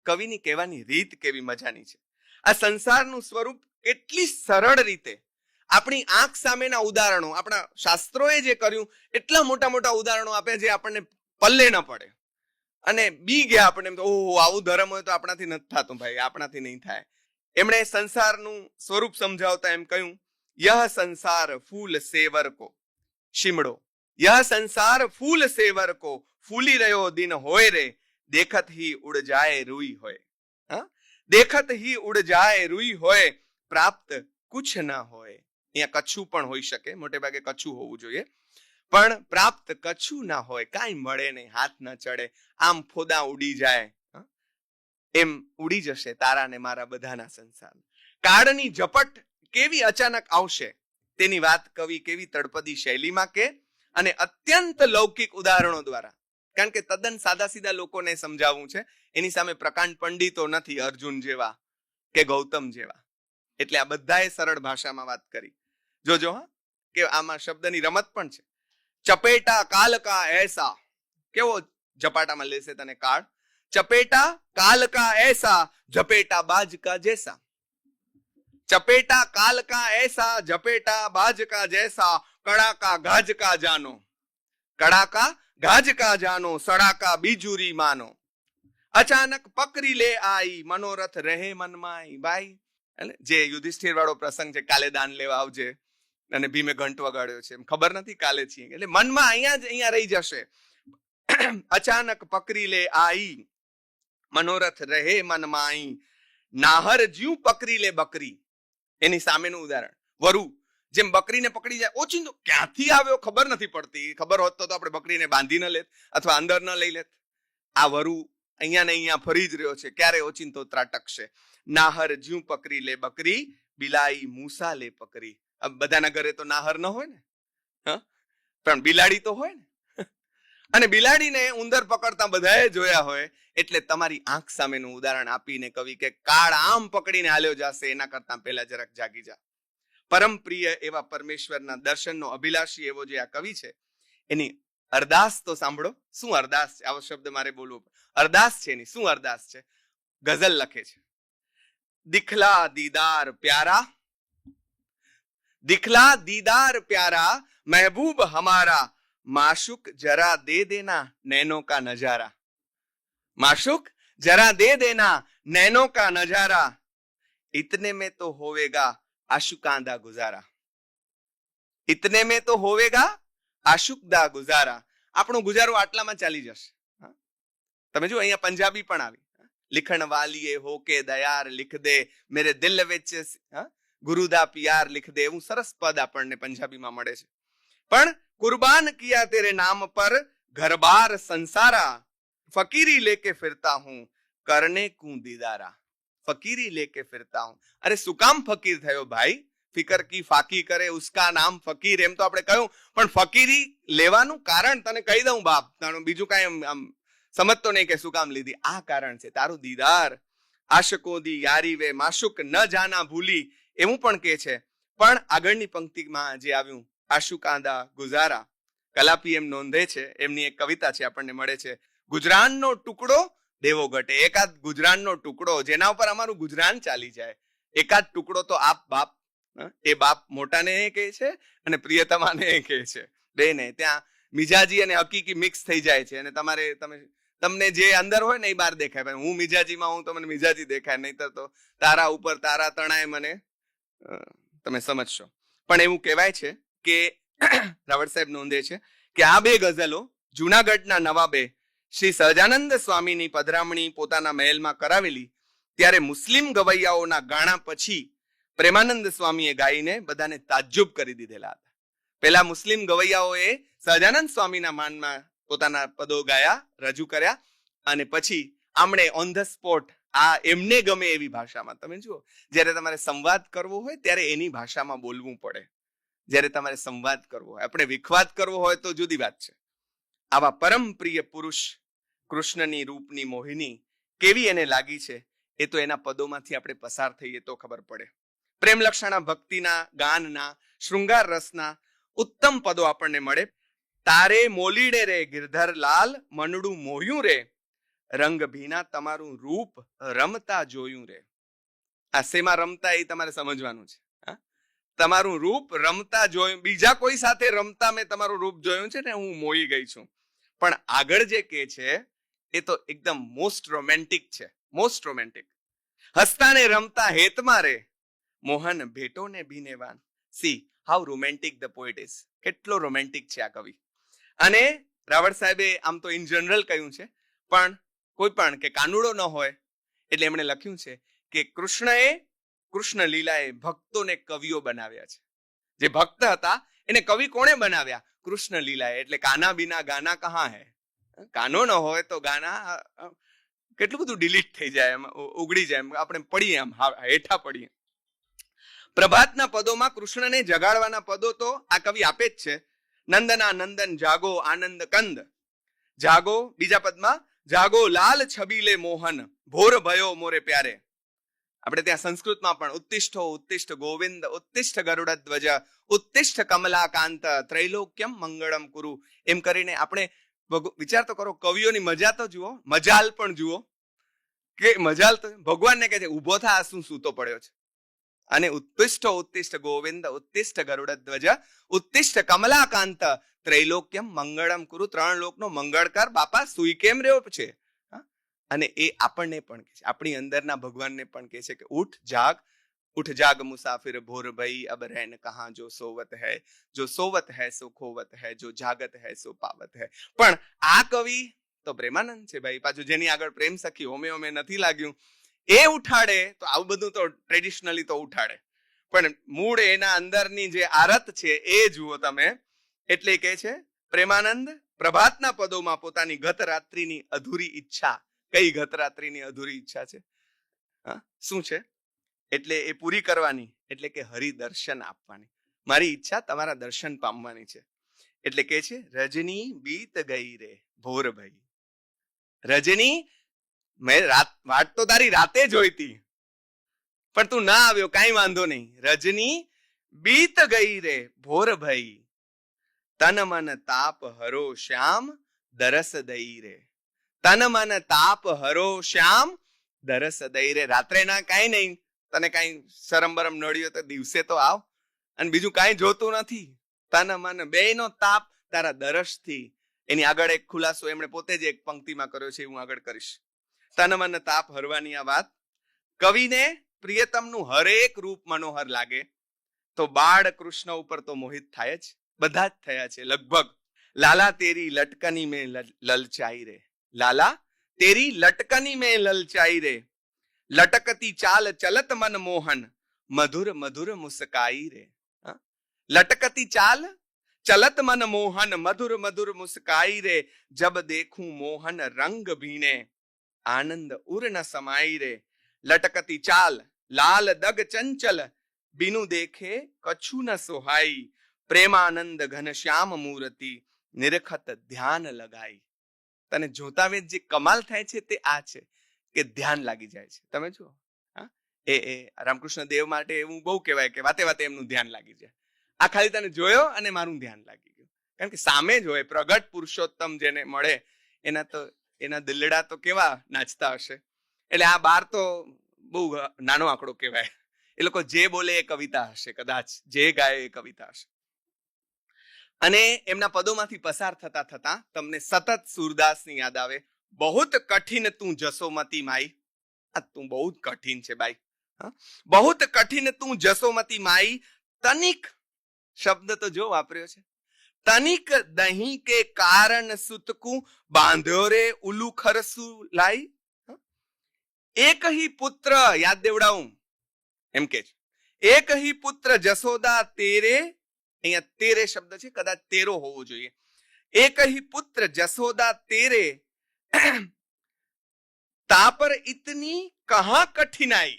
કવિની કહેવાની રીત કેવી મજાની છે. આ સંસારનું સ્વરૂપ કેટલી સરળ રીતે આપણી આંખ સામેના ઉદાહરણો, આપણા શાસ્ત્રોએ જે કર્યું એટલા મોટા મોટા ઉદાહરણો આપે જે આપણને પલ્લે ન પડે. અને બી ગયા આપણે, ઓહો આવું ધર્મ હોય તો આપણાથી નથી થતું ભાઈ, આપણાથી નહીં થાય. એમણે સંસારનું સ્વરૂપ સમજાવતા એમ કહ્યું, યહ સંસાર ફૂલ સેવર કો શિમડો, યહ સંસાર ફૂલ સેવર કો, ફૂલી રહ્યો દિન હોય રે, દેખત હી ઉડ જાય રૂઈ હોય. હા, દેખત હી ઉડ જાય રૂઈ હોય, પ્રાપ્ત કુછ ના હોય. અહીંયા કચ્છું પણ હોઈ શકે, મોટે ભાગે કચ્છું હોવું જોઈએ, પણ પ્રાપ્ત કચ્છું ના હોય, કાંઈ મળે નહીં, હાથ ન ચડે, આમ ફોદા ઉડી જાય એમ ઉડી જશે તારા ને મારા બધાના સંસાર. કાળની ઝપટ કેવી અચાનક આવશે તેની વાત કવિ કેવી તળપદી શૈલીમાં કે, અને અત્યંત લૌકિક ઉદાહરણો દ્વારા. કારણ કે તદ્દન સાદા સીધા લોકોને સમજાવવું છે. એની સામે પ્રકાંડ પંડિતો નથી, અર્જુન જેવા કે ગૌતમ જેવા. એટલે આ બધાએ સરળ ભાષામાં વાત કરી. જોજો હા કે આમાં શબ્દની રમત પણ છે. ચપેટા કાલ કા એસા, કેવો ઝપાટામાં લેશે તને કાળ. ચપેટા કાલ કા એસા, ઝપેટા બાજ કા જેસા. ચપેટા કાલ કા એસા, ઝપેટા બાજ કા જેસા, કડાકા ગાજ કા જાનો, કડાકા ગાજ કા જાનો, સડાકા બીજુરી માનો. અચાનક પકડી લે આઈ, મનોરથ રહે મનમાઈ. ભાઈ એટલે જે યુધિષ્ઠિર વાળો પ્રસંગ છે, કાલે દાન લેવા આવજે અને ભીમે ઘંટ વગાડ્યો છે, એમ ખબર નથી કાલે છીએ, એટલે મનમાં અહીંયા રહી જશે. અચાનક પકડી લે આઈ, મનોરથ રહે મનમાઈ, નાહર જ્યું પકડી લે બકરી. એની સામેનું ઉદાહરણ વરુ, જેમ બકરીને પકડી જાય, ઓચિંતો ક્યાંથી આવ્યો ખબર નથી પડતી. ખબર હોત તો આપણે બકરીને બાંધી ન લેત અથવા અંદર ન લઈ લેત. આ વરુ અહીંયા ને અહીંયા ફરી જ રહ્યો છે, ક્યારે ઓચિંતો ત્રાટકશે. નાહર જ્યું પકડી લે બકરી, બિલાઈ મૂસા લે પકડી. બધાના ઘરે તો નાહર ન હોય ને, પણ બિલાડી તો હોય ને. અને બિલાડીને ઉંદર પકડતા બધાએ જોયા હોય. એટલે તમારી આંખ સામેનું ઉદાહરણ આપીને કવિ કે કાળ આમ પકડીને હાલ્યો જશે, એના કરતા પહેલા જરાક જાગી જા. પરમ પ્રિય એવા પરમેશ્વરના દર્શનનો અભિલાષી એવો જે આ કવિ છે, એની અરદાસ તો સાંભળો. શું અરદાસ છે? આવો શબ્દ મારે બોલવો. અરદાસ છે એની. શું અરદાસ છે? ગઝલ લખે છે. દિખલા દીદાર પ્યારા, દિખલા દીદાર પ્યારા, महबूब हमारा, माशुक जरा दे देना नैनों का नजारा. माशुक जरा दे देना नैनों का नजारा, इतने में तो होवेगा आशुकांदा गुजारा. इतने में तो होवेगा आशुकदा गुजारा. આપણો ગુજારો આટલામાં ચાલી જશે. તમે જો અહીંયા પંજાબી પણ આવી, लिखण वालिए होके दयार लिख दे मेरे दिल विच गुरुदा प्यार लिख दे, એવું સરસ પદ આપણને પંજાબીમાં મળે છે. પણ कुर्बान किया तेरे नाम पर घर बार संसारा, फकीरी लेके फिरता हूं करने कू दीदारा. फकीरी लेके फिरता हूं. अरे શું કામ ફકીર થયો ભાઈ? ફિકર કી ફાકી કરે ઉસકા નામ ફકીર, એમ તો આપણે કહ્યું, પણ ફકીરી લેવાનું કારણ તને કહી દઉં બાપ, બીજું કાંઈ આમ સમજતો નહીં કે શું કામ લીધી. આ કારણ છે તારું દીદાર. આશકો દી યારી વે માશુક ન જાના ભૂલી, એવું પણ કે છે. પણ આગળની પંક્તિમાં જે આવ્યું આશુકાંદા ગુજારા, કલાપી એમ નોંધે છે, એમની એક કવિતા છે આપણને મળે છે, ગુજરાનનો ટુકડો દેવો ઘટે. એકાદ ગુજરાનનો ટુકડો જેના ઉપર અમારું ગુજરાન ચાલી જાય, એકાદ ટુકડો તો આપ બાપ. એ બાપ મોટાને કહે છે અને પ્રિયતમાને કહે છે, બેને ત્યાં મિજાજી અને હકીકી મિક્સ થઈ જાય છે. અને તમને જે અંદર હોય ને એ બહાર દેખાય. ભાઈ હું મિજાજીમાં હું તો મને મિજાજી દેખાય, નહીતર તો તારા ઉપર તારા તણાય મને, તમે સમજશો. પણ એવું કહેવાય છે કે રાવળ સાહેબ નોંધે છે કે આ બે ગઝલો જુનાગઢના નવાબે શ્રી સહજાનંદ સ્વામીની પધરામણી પોતાના મહેલમાં કરાવેલી ત્યારે મુસ્લિમ ગવૈયાઓના ગાણા પછી પ્રેમાનંદ સ્વામીએ ગાઈને બધાને તાજ્જુબ કરી દીધેલા હતા. પેલા મુસ્લિમ ગવૈયાઓએ સહજાનંદ સ્વામીના માનમાં પોતાના પદો ગાયા, રજૂ કર્યા, અને પછી આમણે ઓન ધ સ્પોટ આ એમને ગમે એવી ભાષામાં. તમે જુઓ, જ્યારે તમારે સંવાદ કરવો હોય ત્યારે એની ભાષામાં બોલવું પડે. જ્યારે તમારે સંવાદ કરવો હોય, આપણે વિખવાદ કરવો હોય તો જુદી વાત છે. આવા પરમ પ્રિય પુરુષ કૃષ્ણની રૂપની મોહિની કેવી એને લાગી છે એ તો એના પદોમાંથી આપણે પસાર થઈએ તો ખબર પડે. પ્રેમ લક્ષણા ભક્તિના ગાનના શૃંગાર રસના ઉત્તમ પદો આપણને મળે. તારે મોલીડે રે ગિરધર લાલ મનડું મોયું રે, રંગ ભીના તમારું રૂપ રમતા જોયું રે. આ શેમાં રમતા એ તમારે સમજવાનું છે. તમારું રૂપ રમતા જોયું, બીજા કોઈ સાથે રમતા મેં તમારું રૂપ જોયું છે ને હું મોહી ગઈ છું. પણ આગળ જે કે છે એ તો એકદમ મોસ્ટ રોમેન્ટિક છે, મોસ્ટ રોમેન્ટિક. હસતા ને રમતા હેતમાં રે મોહન ભેટો ને ભીનેવાન. See how romantic the poet is. કેટલો રોમેન્ટિક છે આ કવિ. અને રાવળ સાહેબે આમ તો ઇન જનરલ કહ્યું છે, પણ કોઈ પણ કે કાનુડો ન હોય એટલે એમણે લખ્યું છે કે કૃષ્ણ લીલાએ ભક્તોને કવિઓ બનાવ્યા છે. જે ભક્ત હતા એને કવિ કોણે બનાવ્યા? કૃષ્ણ લીલાએ. એટલે કાના બિના ગાના કહા હે. કાનો ન હોય તો ગાના કેટલું બધું ડિલીટ થઈ જાય, એમ ઉગડી જાય, એમ આપણે પડીએ, એમ હેઠા પડીએ. પ્રભાતના પદોમાં કૃષ્ણને જગાડવાના પદો તો આ કવિ આપે જ છે. નંદના નંદન જાગો આનંદ કંદ. જાગો, બીજા પદમાં જાગો લાલ છબીલે મોહન ભોર ભયો મોરે પ્યારે. આપણે ત્યાં સંસ્કૃતમાં પણ ઉત્તિષ્ઠો ઉત્તિષ્ઠ ગોવિંદ ઉત્તિષ્ઠ ગરુડ ધ્વજ ઉત્તિષ્ઠ કમલાકાંત ત્રૈલોક્યમ મંગળમ કુરુ, એમ કરીને આપણે વિચાર તો કરો. કવિઓની મજા તો જુઓ, મજાલ પણ જુઓ કે મજાલ તો ભગવાનને કહે છે ઉભો થા, શું સૂતો પડ્યો છે. અને ઉત્તિષ્ઠ ઉત્તિષ્ઠ ગોવિંદ ઉત્તિષ્ઠ ગરુડ ધ્વજ ઉત્તિષ્ઠ કમલાકાંત ત્રૈલોક્યમ મંગળમ કુરુ. ત્રણ લોકનો મંગળ કર બાપા, સુઈ કેમ રહ્યો છે? અને એ આપણને પણ કહે છે, આપણી અંદરના ભગવાનને પણ કહે છે કે ઉઠ જાગ મુસાફિર ભોર ભઈ અબ રહેન કહા જો સોવત હૈ સો ખોવત હૈ જો જાગત હૈ સો પાવત હૈ. પણ આ કવિ તો પ્રેમાનંદ છે ભાઈ. પાછું જેની આગળ પ્રેમ સખી હોમે હોમે નથી લાગ્યું એ ઉઠાડે તો આવું બધું તો ટ્રેડિશનલી તો ઉઠાડે, પણ મૂળ એના અંદરની જે આરત છે એ જુઓ તમે. એટલે કહે છે પ્રેમાનંદ પ્રભાતના પદોમાં પોતાની ગત રાત્રિની અધૂરી ઈચ્છા. કઈ ગત રાત્રિની અધૂરી ઈચ્છા છે? શું છે? એટલે એ પૂરી કરવાની, એટલે કે હરિદર્શન આપવાની. મારી ઈચ્છા તમારા દર્શન પામવાની છે. એટલે કે છે રજની બીત ગઈ રે ભોર ભઈ. રજની, મેં વાટ તો તારી રાતે જોઈતી, પણ તું ના આવ્યો, કાંઈ વાંધો નહીં. રજની બીત ગઈ રે ભોર ભઈ, તન મન તાપ હરો શ્યામ દરસ દઈ રે. તન મન તાપ હરો શ્યામ દરસ દઈ રે. રાત્રે ના કાંઈ નહીં, તને કાંઈ શરમ બરમ નડ્યો તો દિવસે તો આવ, અને બીજું કાંઈ જોતું નથી. તન મન બેયનો તાપ તારા દરસથી. એની આગળ એક ખુલાસો એમણે પોતે જ એક પંક્તિમાં કર્યો છે, હું આગળ કરીશ. તન મન તાપ હરવાની આ વાત. કવિને પ્રિયતમનું હરેક રૂપ મનોહર લાગે તો બાળ કૃષ્ણ ઉપર તો મોહિત થાય જ. બધા જ થયા છે લગભગ. लाला तेरी लटकनी में ललचाई रे, लाला तेरी लटकनी में ललचाई रे, लटकती चाल चलत मन मोहन, मधुर मधुर मुस्काई रे। लटकती चाल चलत मन मोहन, मधुर मधुर मुस्काई रे, जब देखूं मोहन रंग भीने, आनंद उर न समाई रे। लटकती चाल लाल दग चंचल, बिनु देखे कछु न सोहाई, प्रेमानंद घन श्याम मूर्ति, निरखत ध्यान लगाई। तने जोता वेत जे कमाल थाय छे ते आ छे કે ધ્યાન લાગી જાય છે। તમે જુઓ, એ રામકૃષ્ણ દેવ માટે એવું બહુ કહેવાય કે વાતે વાતે એમનું ધ્યાન લાગી જાય। આ ખાલી તને જોયો અને મારું ધ્યાન લાગી ગયું, કારણ કે સામે જ હોય પ્રગટ પુરુષોત્તમ જેને મળે એના દિલડા તો કેવા નાચતા હશે। એટલે આ બાર તો બહુ નાનો આંકડો કહેવાય। એ લોકો જે બોલે એ કવિતા હશે, કદાચ જે ગાય એ કવિતા હશે। અને એમના પદોમાંથી પસાર થતા થતા તમને સતત સુરદાસની યાદ આવે। बहुत कठिन तू जसोमती माई, तू बहुत कठिन छे भाई, बहुत कठिन तू जसोमती माई, तनिक शब्द तो जो वापर्यो छे, तनिक दही के कारण सुतकू बांध्यो रे उलू खरसू लाई। एक ही पुत्र, याद देवड़ाऊं एम के एक ही पुत्र जसोदा तेरे, अहींया तेरे शब्द छे, कदाच तेरो होवो जोईए। एक ही पुत्र जसोदा तेरे, तापर इतनी कहां कठिनाई।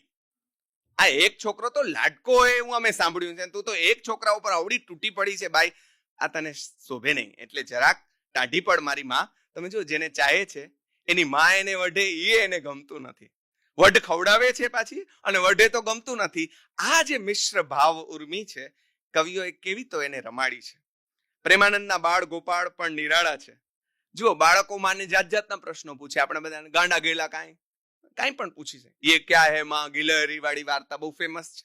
आ एक छोकरो तो लाडको है, હું અમે સાંભળ્યું છે, તું તો એક છોકરા ઉપર આવડી તૂટી પડી છે ભાઈ, આ તને શોભે નહીં। એટલે જરાક ટાઢી પડ મારી માં। તમે જો જેને ચાહે છે એની માં એને વઢે, એ એને ગમતું નથી, વઢ ખવડાવે છે પાછી અને વઢે તો ગમતું નથી। આ જે મિશ્ર ભાવ ઉર્મી છે, કવિઓએ કેવી તો એને રમાડી છે। પ્રેમાનંદના બાળ ગોપાળ પણ નિરાળા છે। જુઓ, બાળકો માને જાત જાતના પ્રશ્નો પૂછે, આપણે બધાને ગાંડા ગયેલા કાંઈ પણ પૂછી છે। એ ક્યા હે માં, ગિલહરી વાળી વાર્તા બહુ ફેમસ છે,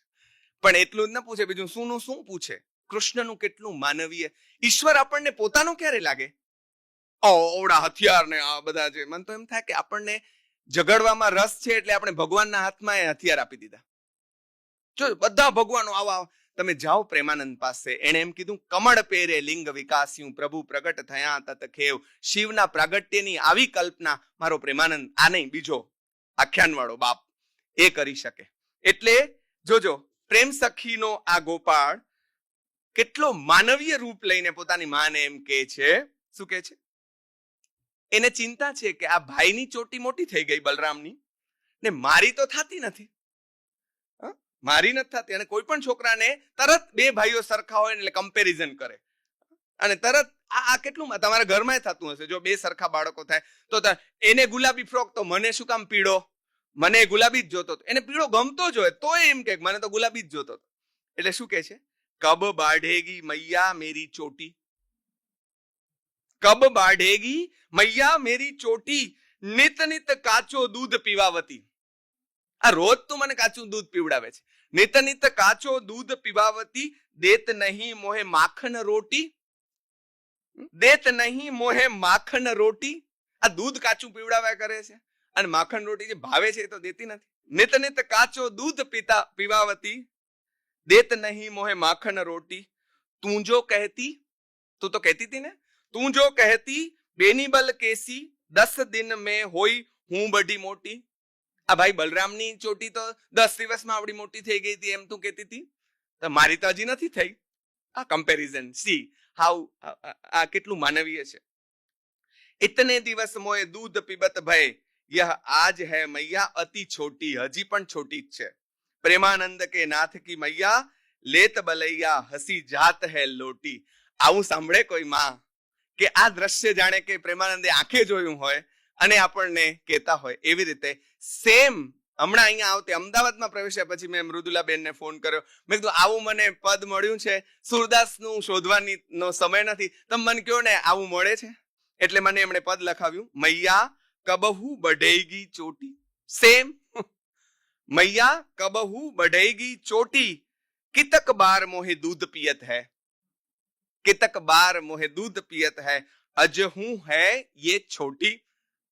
પણ એટલું જ ન પૂછે, બીજું શું પૂછે। કૃષ્ણનું કેટલું માનવીય। ઈશ્વર આપણને પોતાનો ક્યારે લાગે? ઓવડા હથિયાર ને આ બધા છે, મને તો એમ થાય કે આપણને ઝઘડવામાં રસ છે એટલે આપણે ભગવાનના હાથમાં એ હથિયાર આપી દીધા। જો બધા ભગવાનો આવા, તમે જાઓ પ્રેમાનંદ પાસે, એને એમ કીધું કમળ પેરે લિંગ વિકાસ્યું, પ્રભુ પ્રગટ થયા તત ખેવ। શિવના પ્રાગટ્યની આવી કલ્પના મારો પ્રેમાનંદ, આ નહીં બીજો આખ્યાન વાળો બાપ, એ કરી શકે। એટલે જોજો, પ્રેમ સખીનો આ ગોપાળ કેટલો માનવીય રૂપ લઈને પોતાની માને એમ કે છે, શું કે છે? એને ચિંતા છે કે આ ભાઈની ચોટી મોટી થઈ ગઈ બલરામની, ને મારી તો થતી નથી, મારી નથી થતી। અને કોઈ પણ છોકરાને તરત બે ભાઈઓ સરખા હોય એટલે કમ્પેરિઝન કરે, અને તરત આ કેટલું તમારા ઘરમાં થતું હશે। જો બે સરખા બાળકો થાય તો એને ગુલાબી ફ્રોક તો મને શું કામ પીળો, મને ગુલાબી જ જોતો, એને પીળો ગમતો જ હોય તો એમ કે મને તો ગુલાબી જ જોતો। એટલે શું કે છે? કબ બાઢેગી મૈયા મેરી ચોટી, કબ બાઢેગી મૈયા મેરી ચોટી, નિત નિત કાચો દૂધ પીવાવતી। આ રોજ તું મને કાચું દૂધ પીવડાવે છે। નિત નિત કાચો દૂધ પીવાવતી, દેત નહીં મોહે માખન રોટી, દેત નહીં મોહે માખન રોટી। આ દૂધ કાચું પીવડાવ્યા કરે છે અને માખણ રોટી જે ભાવે છે એ તો દેતી નથી। નિત નિત કાચો દૂધ પીવાવતી, દેત નહીં મોહે માખન રોટી। તું જો કહેતી, તું તો કહેતી હતી ને, તું જો કહેતી બેની બલ કેસી, 10 दिन में હોઈ હું બડી મોટી। આ ભાઈ બલરામની ચોટી તો 10 દિવસમાં આવડી મોટી થઈ ગઈ હતી એમ તું કહેતી હતી, તો મારી તો હજી નથી થઈ। આ કમ્પેરિઝન, સી હાઉ આ કેટલું માનવીય છે। इतने દિવસ મોએ દૂધ પીબત ભય, यह आज है मैया अति छोटी, હજી પણ છોટી જ છે। પ્રેમાનંદ કે નાથ કી મૈયા, લેત બલૈયા હસી જાત હૈ લોટી। આવું સાંભળે કોઈ માં કે આ દ્રશ્ય જાણે કે પ્રેમાનંદે આંખે જોયું હોય અને આપણને કહેતા હોય, એવી રીતે સેમ હમણાં અહીંયા આવતે અમદાવાદમાં પ્રવેશ્યા પછી મેં મૃદુલાબેનને ફોન કર્યો, મેં કીધું આવું મને પદ મળ્યું છે, સુરદાસનું શોધવાની નો સમય નથી, તમે મને કહો ને આવું મળે છે? એટલે મને એમણે પદ લખાવ્યું, મૈયા કબહુ બઢેગી ચોટી। સેમ, મૈયા કબહુ બઢેગી ચોટી, કિતક બાર મોહે દૂધ પિયત હૈ, કિતક બાર મોહે દૂધ પિયત હૈ, અજ હું હૈ યે છોટી।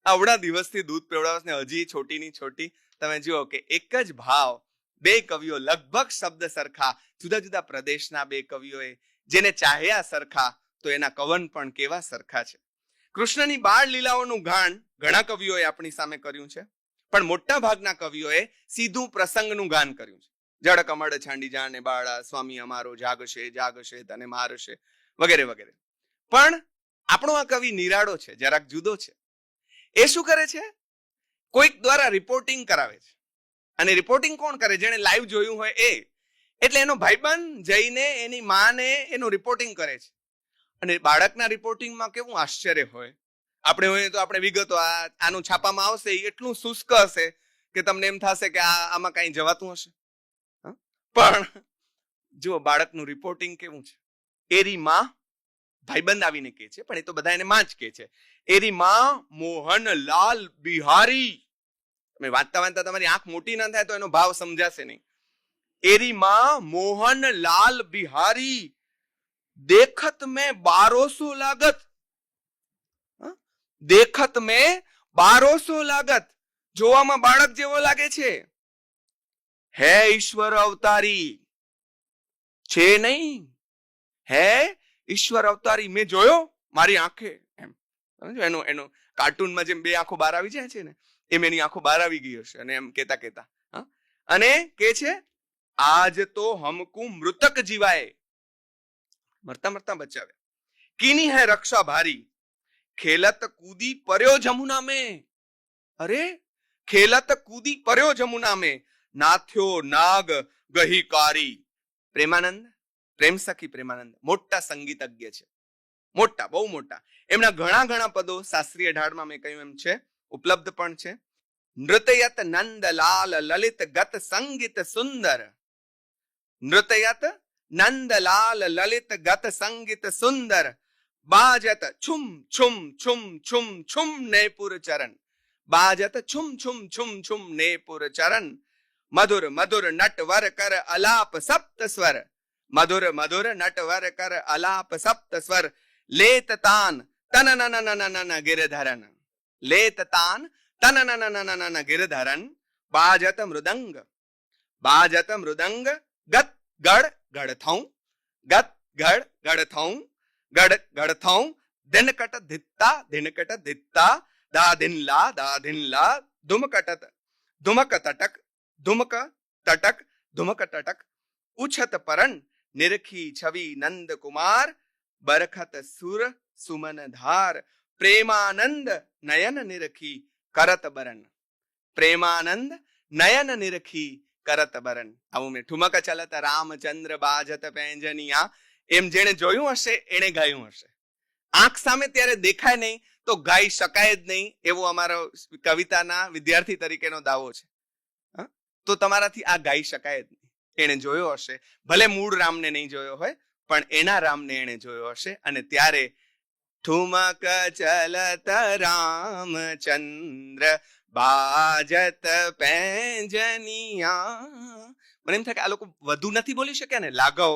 આવડા દિવસથી દૂધ પીવડાવસ ને હજી છોટી ની છોટી। તમે જુઓ કે એક જ ભાવ બે કવિઓ, લગભગ શબ્દ સરખા, જુદા જુદા પ્રદેશના બે કવિઓએ જેને ચાહ્યા સરખા, તો એના કવન પણ કેવા સરખા છે. કૃષ્ણની બાળ લીલાઓનું ગાન ઘણા કવિઓએ આપણી સામે કર્યું છે, પણ મોટા ભાગના કવિઓએ સીધું પ્રસંગનું ગાન કર્યું છે. જળ કમળ છાંડી જાને બાળા, સ્વામી અમારો જાગશે જાગશે તને મારશે, વગેરે વગેરે. પણ આપણો આ કવિ નિરાળો છે, જરાક જુદો છે. એ શું કરે છે? કોઈક દ્વારા રિપોર્ટિંગ કરાવે છે. અને રિપોર્ટિંગ કોણ કરે? જેને લાઈવ જોયું હોય એ. એટલે એનો ભાઈબંધ જઈને એની માને એનું રિપોર્ટિંગ કરે છે. અને બાળકના રિપોર્ટિંગમાં કેવું આશ્ચર્ય હોય. આપણે હોય તો આપણે વિગતો આનું છાપામાં આવશે, એટલું શુષ્ક હશે કે તમને એમ થશે કે આમાં કઈ જવાતું હશે. પણ જુઓ બાળકનું રિપોર્ટિંગ કેવું છે. એરી માં, ભાઈબંધ આવીને કહે છે, પણ એ તો બધા એને માં જ કહે છે, એરી માં મોહનલાલ બિહારી. તમે વાંચતા વાંચતા તમારી આંખ મોટી ના થાય તો એનો ભાવ સમજાશે નહીં. એરી માં મોહનલાલ બિહારી, देखत में 1200 लागत, देखत में 1200 लागत. જોવામાં બાળક જેવો લાગે છે. હે ઈશ્વર અવતારી છે નહીં, હે ઈશ્વર અવતારી. મેં જોયો મારી આંખે. એમ એનું કાર્ટૂનમાં જેમ બે આંખો બહાર આવી જાય છે ને, એમ એની આંખો બહાર આવી ગઈ હશે. અને એમ કેતા કેતા અને કે છે, આજ તો હમકુ મૃતક જીવાય, મરતા મરતા બચાવે. કીની હે રક્ષા ભારી, ખેલત કૂદી पर्यो જમુના में. અરે ખેલત કૂદી पर्यो જમુના में, નાથ્યો નાગ ગહીકારી. પ્રેમાનંદ, પ્રેમ સખી પ્રેમાનંદ મોટા સંગીતજ્ઞ છે, મોટા, બહુ મોટા. એમના ઘણા ઘણા પદો શાસ્ત્રીય ઢાળમાં મેં કહ્યું એમ છે, ઉપલબ્ધ પણ છે. નૃત્યત નંદલાલ લલિત ગત સંગીત સુંદર, નૃત્યત નંદલાલ લલિત ગત સંગીત સુંદર, બાજત છુમ છુમ છુમ છુમ છુમ નેપુર ચરણ, બાજત છુમ છુમ છુમ છુમ નેપુર ચરણ, મધુર મધુર નટવર કર અલાપ સપ્ત સ્વર, મધુર મધુર નટવર કર અલાપ સપ્ત સ્વર, લેત તાન તન નન ગિરધરન, લેત તાન તન નન ગિરધરન, બાજત મૃદંગ, બાજત મૃદંગ, ગત ગડ ગડથૌ, ગત ગડ ગડથૌ, ગડ ગડથૌ, દિનકટ ધિત્તા દિનકટ ધિત્તા, દાધિનલા દાધિનલા, ધુમકટત ધુમક તટક, ધુમક તટક, ધુમક તટક, ઉછત પરન, નિરખી છવી નંદ કુમાર, બરખત સુર સુમન ધાર, પ્રેમાનંદ નયન નિરખી કરત બરન, પ્રેમાનંદ નયન નિરખી કરત બરન. આવું મેં ઠુમક ચલત રામચંદ્ર બાજત પેંજનિયા, એમ જેને જોયું હશે એને ગાયું હશે. આંખ સામે ત્યારે દેખાય નહીં તો ગાઈ શકાય જ નહીં, એવો અમારો કવિતાના વિદ્યાર્થી તરીકેનો દાવો છે. તો તમારાથી આ ગાઈ શકાય જ નહીં. એને જોયો હશે, ભલે મૂળ રામને નહીં જોયો હોય, પણ એના રામને એને જોયો હશે. અને ત્યારે ઠુમક ચલત રામચંદ્ર બાજત પેંજનિયા. મને એમ થાય કે આ લોકો વધુ નથી બોલી શક્યા ને, લાઘવ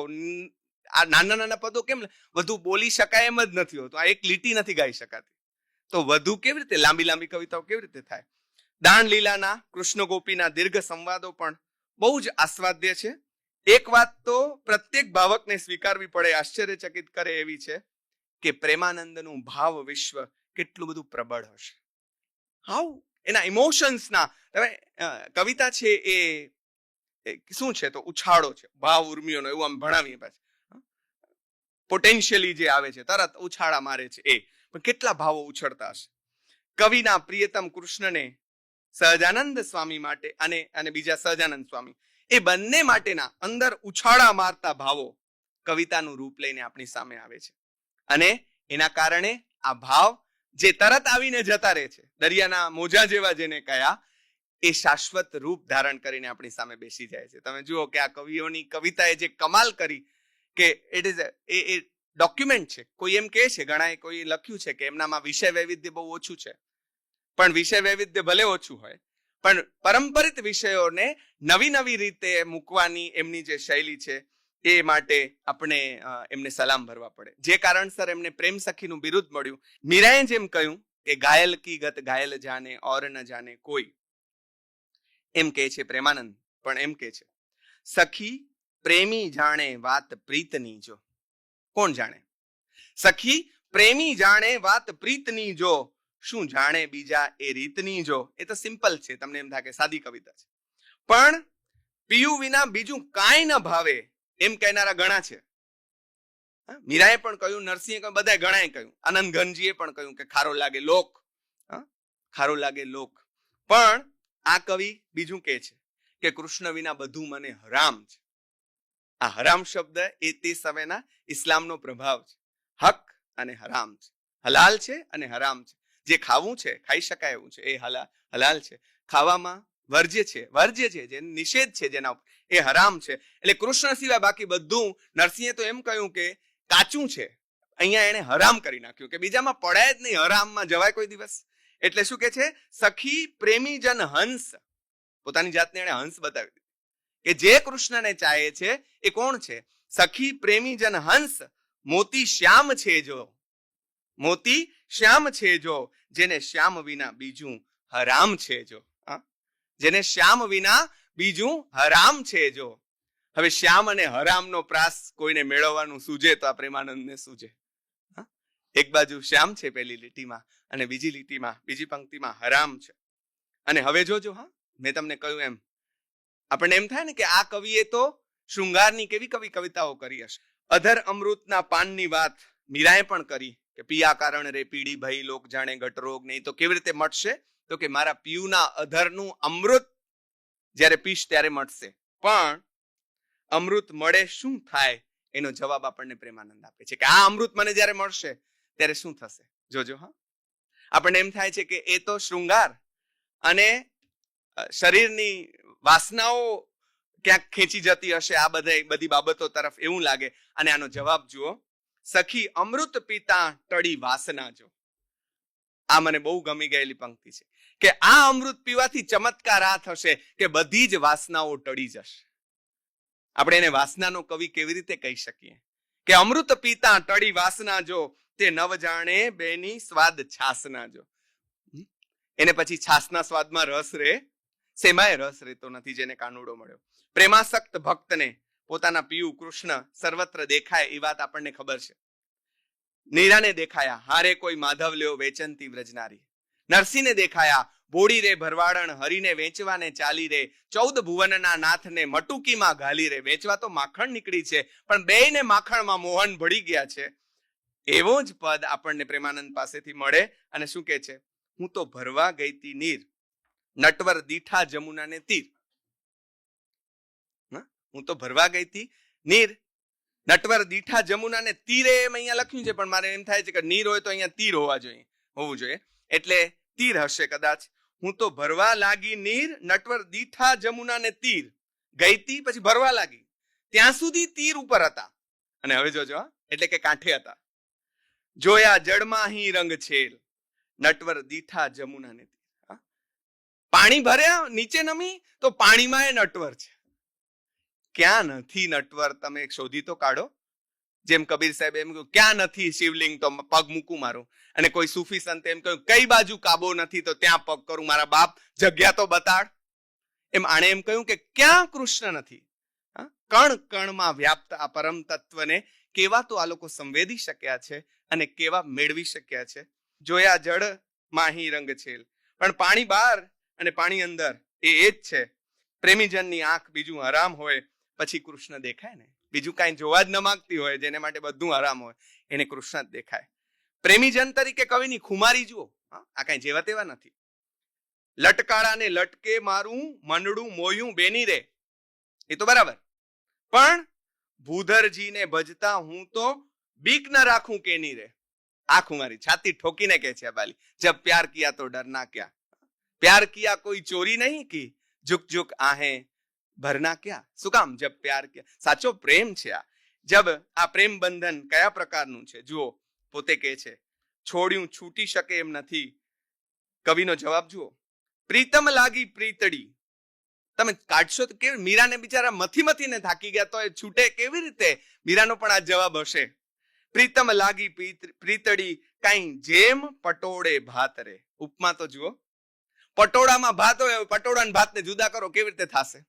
આ નાના નાના પદો કેમ વધુ બોલી શકાય એમ જ નથી હોતું. આ એક લીટી નથી ગાઈ શકાતી, તો વધુ કેવી રીતે લાંબી લાંબી કવિતાઓ કેવી રીતે થાય? દાન લીલાના કૃષ્ણ ગોપીના દીર્ઘ સંવાદો પણ બહુ જ આસ્વાદ્ય છે. એક વાત તો પ્રત્યેક ભાવકને સ્વીકારવી પડે, આશ્ચર્યચકિત કરે એવી છે કે પ્રેમાનંદનું ભાવ વિશ્વ કેટલું બધું પ્રબળ હશે. હાઉ એના ઇમોશન્સના, કવિતા છે એ શું છે તો ઉછાળો છે, ભાવ ઉર્મિઓનો, એવું આમ ભણાવીએ પાછું પોટેન્શિયલી જે આવે છે તરત ઉછાળા મારે છે એ, પણ કેટલા ભાવો ઉછળતા હશે. કવિના પ્રિયતમ કૃષ્ણને સહજાનંદ સ્વામી માટે અને બીજા સહજાનંદ સ્વામી, એ બંને માટેના અંદર ઉછાળા મારતા ભાવો કવિતાનું રૂપ લઈને આપણી સામે આવે છે. અને એના કારણે આ ભાવ જે તરત આવીને જતા રહે છે, દરિયાના મોજા જેવા જેને કયા, એ શાશ્વત રૂપ ધારણ કરીને આપણી સામે બેસી જાય છે. તમે જુઓ કે આ કવિઓની કવિતાએ જે કમાલ કરી કે ઇટ ઇઝ એ ડોક્યુમેન્ટ છે. કોઈ એમ કહે છે, ઘણાએ કોઈ લખ્યું છે કે એમનામાં વિષય વૈવિધ્ય બહુ ઓછું છે, પણ વિષય વૈવિધ્ય ભલે ઓછું હોય, પણ પરંપરિત વિષયોને નવી નવી રીતે મૂકવાની એમની જે શૈલી છે એ માટે આપણે એમને સલામ ભરવા પડે. જે કારણસર એમને પ્રેમ સખીનું બિરુદ મળ્યું. મીરાએ જેમ કહ્યું કે ઘાયલ કી ગત ઘાયલ જાને ઓર ન જાને કોઈ, એમ કહે છે પ્રેમાનંદ પણ એમ કહે છે, સખી પ્રેમી જાણે વાત પ્રીતની જો. કોણ જાણે? સખી પ્રેમી જાણે વાત પ્રીતની જો, શું જાણે બીજા એ રીતની જો. એ તો સિમ્પલ છે, તમને એમ થાય કે સાદી કવિતા છે, પણ પિયું વિના બીજું કાંઈ ન ભાવે એમ કહેનારા ઘણા છે. મીરાએ પણ કહ્યું, નરસિંહે કહ્યું, બધાએ ઘણાએ કહ્યું, આનંદ ઘનજીએ પણ કહ્યું કે ખારો લાગે લોક, ખારો લાગે લોક. પણ આ કવિ બીજું કહે છે કે કૃષ્ણ વિના બધું મને હરામ છે. આ હરામ શબ્દ એ તે સમયના ઇસ્લામનો પ્રભાવ છે. હક અને હરામ છે, હલાલ છે અને હરામ છે. જે ખાવું છે, ખાઈ શકાય એવું છે, એ હલાલ છે. ખાવામાં વર્જ્ય છે, જે નિષેધ છે જેના ઉપર, એ હરામ છે. એટલે કૃષ્ણ સિવાય બાકી બધું, નરસિંહે તો એમ કહ્યું કે કાચું છે. અહીંયા એને હરામ કરી નાખ્યું કે બીજામાં પડાય જ નહીં, હરામમાં જવાય કોઈ દિવસ. એટલે શું કે છે, સખી પ્રેમી જન હંસ. પોતાની જાતને એને હંસ બતાવી દીધી કે જે કૃષ્ણને ચાહે છે એ કોણ છે? સખી પ્રેમી જન હંસ, મોતી શ્યામ છે જો, મોતી શ્યામ છે જો, જેને શ્યામ વિના બીજું હરામ છે જો. જેને શ્યામ વિના બીજું હરામ છે જો. હવે શ્યામ અને હરામનો પ્રાસ કોઈને મેળવવાનું સૂજે તો આ પ્રેમાનંદને સૂજે. એક બાજુ શ્યામ છે પહેલી લીટીમાં, અને બીજી લીટીમાં, બીજી પંક્તિમાં હરામ છે. અને હવે જોજો, મેં તમને કહ્યું એમ, આપણને એમ થાય ને કે આ કવિએ તો શૃંગારની કેવી કવિતાઓ કરી હશે. અધર અમૃતના પાનની વાત મીરાએ પણ કરી કે પિયા કારણ રે પીડી ભઈ લોક જાણે ગટરોગ. નહીં તો કેવી રીતે મળશે? તો કે મારા પિયુના અધરનું અમૃત જ્યારે પીશ ત્યારે મળશે. પણ અમૃત મળે શું થાય એનો જવાબ આપણને પ્રેમાનંદ આપે છે કે આ અમૃત મને જ્યારે મળશે ત્યારે શું થશે, જોજો. આપણને એમ થાય છે કે એ તો શૃંગાર અને શરીરની વાસનાઓ ક્યાંક ખેંચી જતી હશે આ બધી બાબતો તરફ, એવું લાગે. અને આનો જવાબ જુઓ, સખી અમૃત પીતા ટળી વાસના જો. આ મને બહુ ગમી ગયેલી પંક્તિ છે કે આ અમૃત પીવાથી ચમત્કાર આ થશે કે બધી જ વાસનાઓ ટળી જશે. આપણે એને વાસનાનો કવિ કેવી રીતે કહી શકીએ કે અમૃત પીતા ટળી વાસના જો, તે નવ જાણે બેની સ્વાદ છાસના જો. એને પછી છાસના સ્વાદમાં રસ રે, શેમાય રસ રહેતો નથી જેને કાનુડો મળ્યો. પ્રેમાસક્ત ભક્તને પોતાના પિયુ કૃષ્ણ સર્વત્ર દેખાય એ વાત આપણને ખબર છે. નીરાને દેખાયા હારે કોઈ માધવ લ્યો વેચંતી વ્રજનારી. નરસિંહને દેખાયા બોડી રે ભરવાડણ, હરીને વેચવાને ચાલી રે. 14 ભુવનના નાથને મટુકીમાં ઘાલી રે. વેચવા તો માખણ નીકળી છે, પણ બેયને માખણમાં મોહન ભળી ગયા છે. એવો જ પદ આપણને પ્રેમાનંદ પાસેથી મળે. અને શું કહે છે? હું તો ભરવા ગઈ તી નીર, નટવર દીઠા જમુનાને તીર. હું તો ભરવા ગઈ તી નીર, નટવર દીઠા જમુનાને તીરે. એમ અહીંયા લખ્યું છે, પણ મારે એમ થાય છે કે નીર હોય તો અહીંયા તીર હોવું જોઈએ. એટલે તીર હશે કદાચ. હું તો ભરવા લાગી નીર, નટવર દીઠા જમુનાને તીર. ગઈ તી પછી ભરવા લાગી, ત્યાં સુધી તીર ઉપર હતા. અને હવે જોજો, એટલે કે કાંઠે હતા. જોયા જળમાં હી રંગ છેલ, નટવર દીઠા જમુનાને તીર. પાણી ભર્યા, નીચે નમી તો પાણીમાં એ નટવર છે. ક્યાં નથી નટવર? તમે શોધી તો કાઢો. જેમ કબીર સાહેબ એમ કહ્યું, ક્યાં નથી શિવલિંગ તો પગ મૂકું મારું. અને કોઈ સૂફી સંત એમ કહ્યું, કઈ બાજુ કાબો નથી તો ત્યાં પગ કરું મારા બાપ, જગ્યા તો બતાડ. એમ આણે એમ કહ્યું કે ક્યાં કૃષ્ણ નથી? કણ કણમાં વ્યાપ્ત આ પરમ તત્વને કેવા તો આ લોકો સંવેદી શક્યા છે અને કેવા મેળવી શક્યા છે. જોયા જળ માહી રંગ છેલ, પણ પાણી બહાર અને પાણી અંદર એ જ છે. પ્રેમીજનની આંખ બીજું હરામ હોય પછી કૃષ્ણ દેખાય ને. બીજું કાંઈ જોવા જ ન માંગતી હોય, જેને માટે બધું હરામ હોય, એને કૃષ્ણ જ દેખાય. પ્રેમીજન તરીકે કવિની ખુમારી જુઓ. આ કાંઈ જેવા તેવા નથી. લટકાળાને લટકે મારું મનડું મોયું બેની રે. એ તો બરાબર, પણ ભૂધરજીને ભજતા હું તો બીક ન રાખું કેની રે. આ ખુમારી છાતી ઠોકીને કહે છે બાલી, જબ પ્યાર કિયા તો ડરના ક્યા. પ્યાર કિયા કોઈ ચોરી નહીં કી, ઝુક ઝુક આહે ભરના ક્યાં. શું કામ? જબ પ્યાર કિયા. સાચો પ્રેમ છે આ. જબ આ પ્રેમ બંધન કયા પ્રકારનું છે જુઓ. પોતે કહે છે છોડ્યું છૂટી શકે એમ નથી. કવિનો જવાબ જુઓ, પ્રીતમ લાગી પ્રીતડી. તમે કાઢશો તો કેવી? મીરાને બિચારા મથીને થાકી ગયા તો એ છૂટે કેવી રીતે? મીરાનો પણ આ જવાબ હશે. પ્રીતમ લાગી પ્રીતડી, કાંઈ જેમ પટોળે ભાત રે. ઉપમા તો જુઓ, પટોળામાં ભાત હોય, પટોળા અને ભાતને જુદા કરો કેવી રીતે થશે?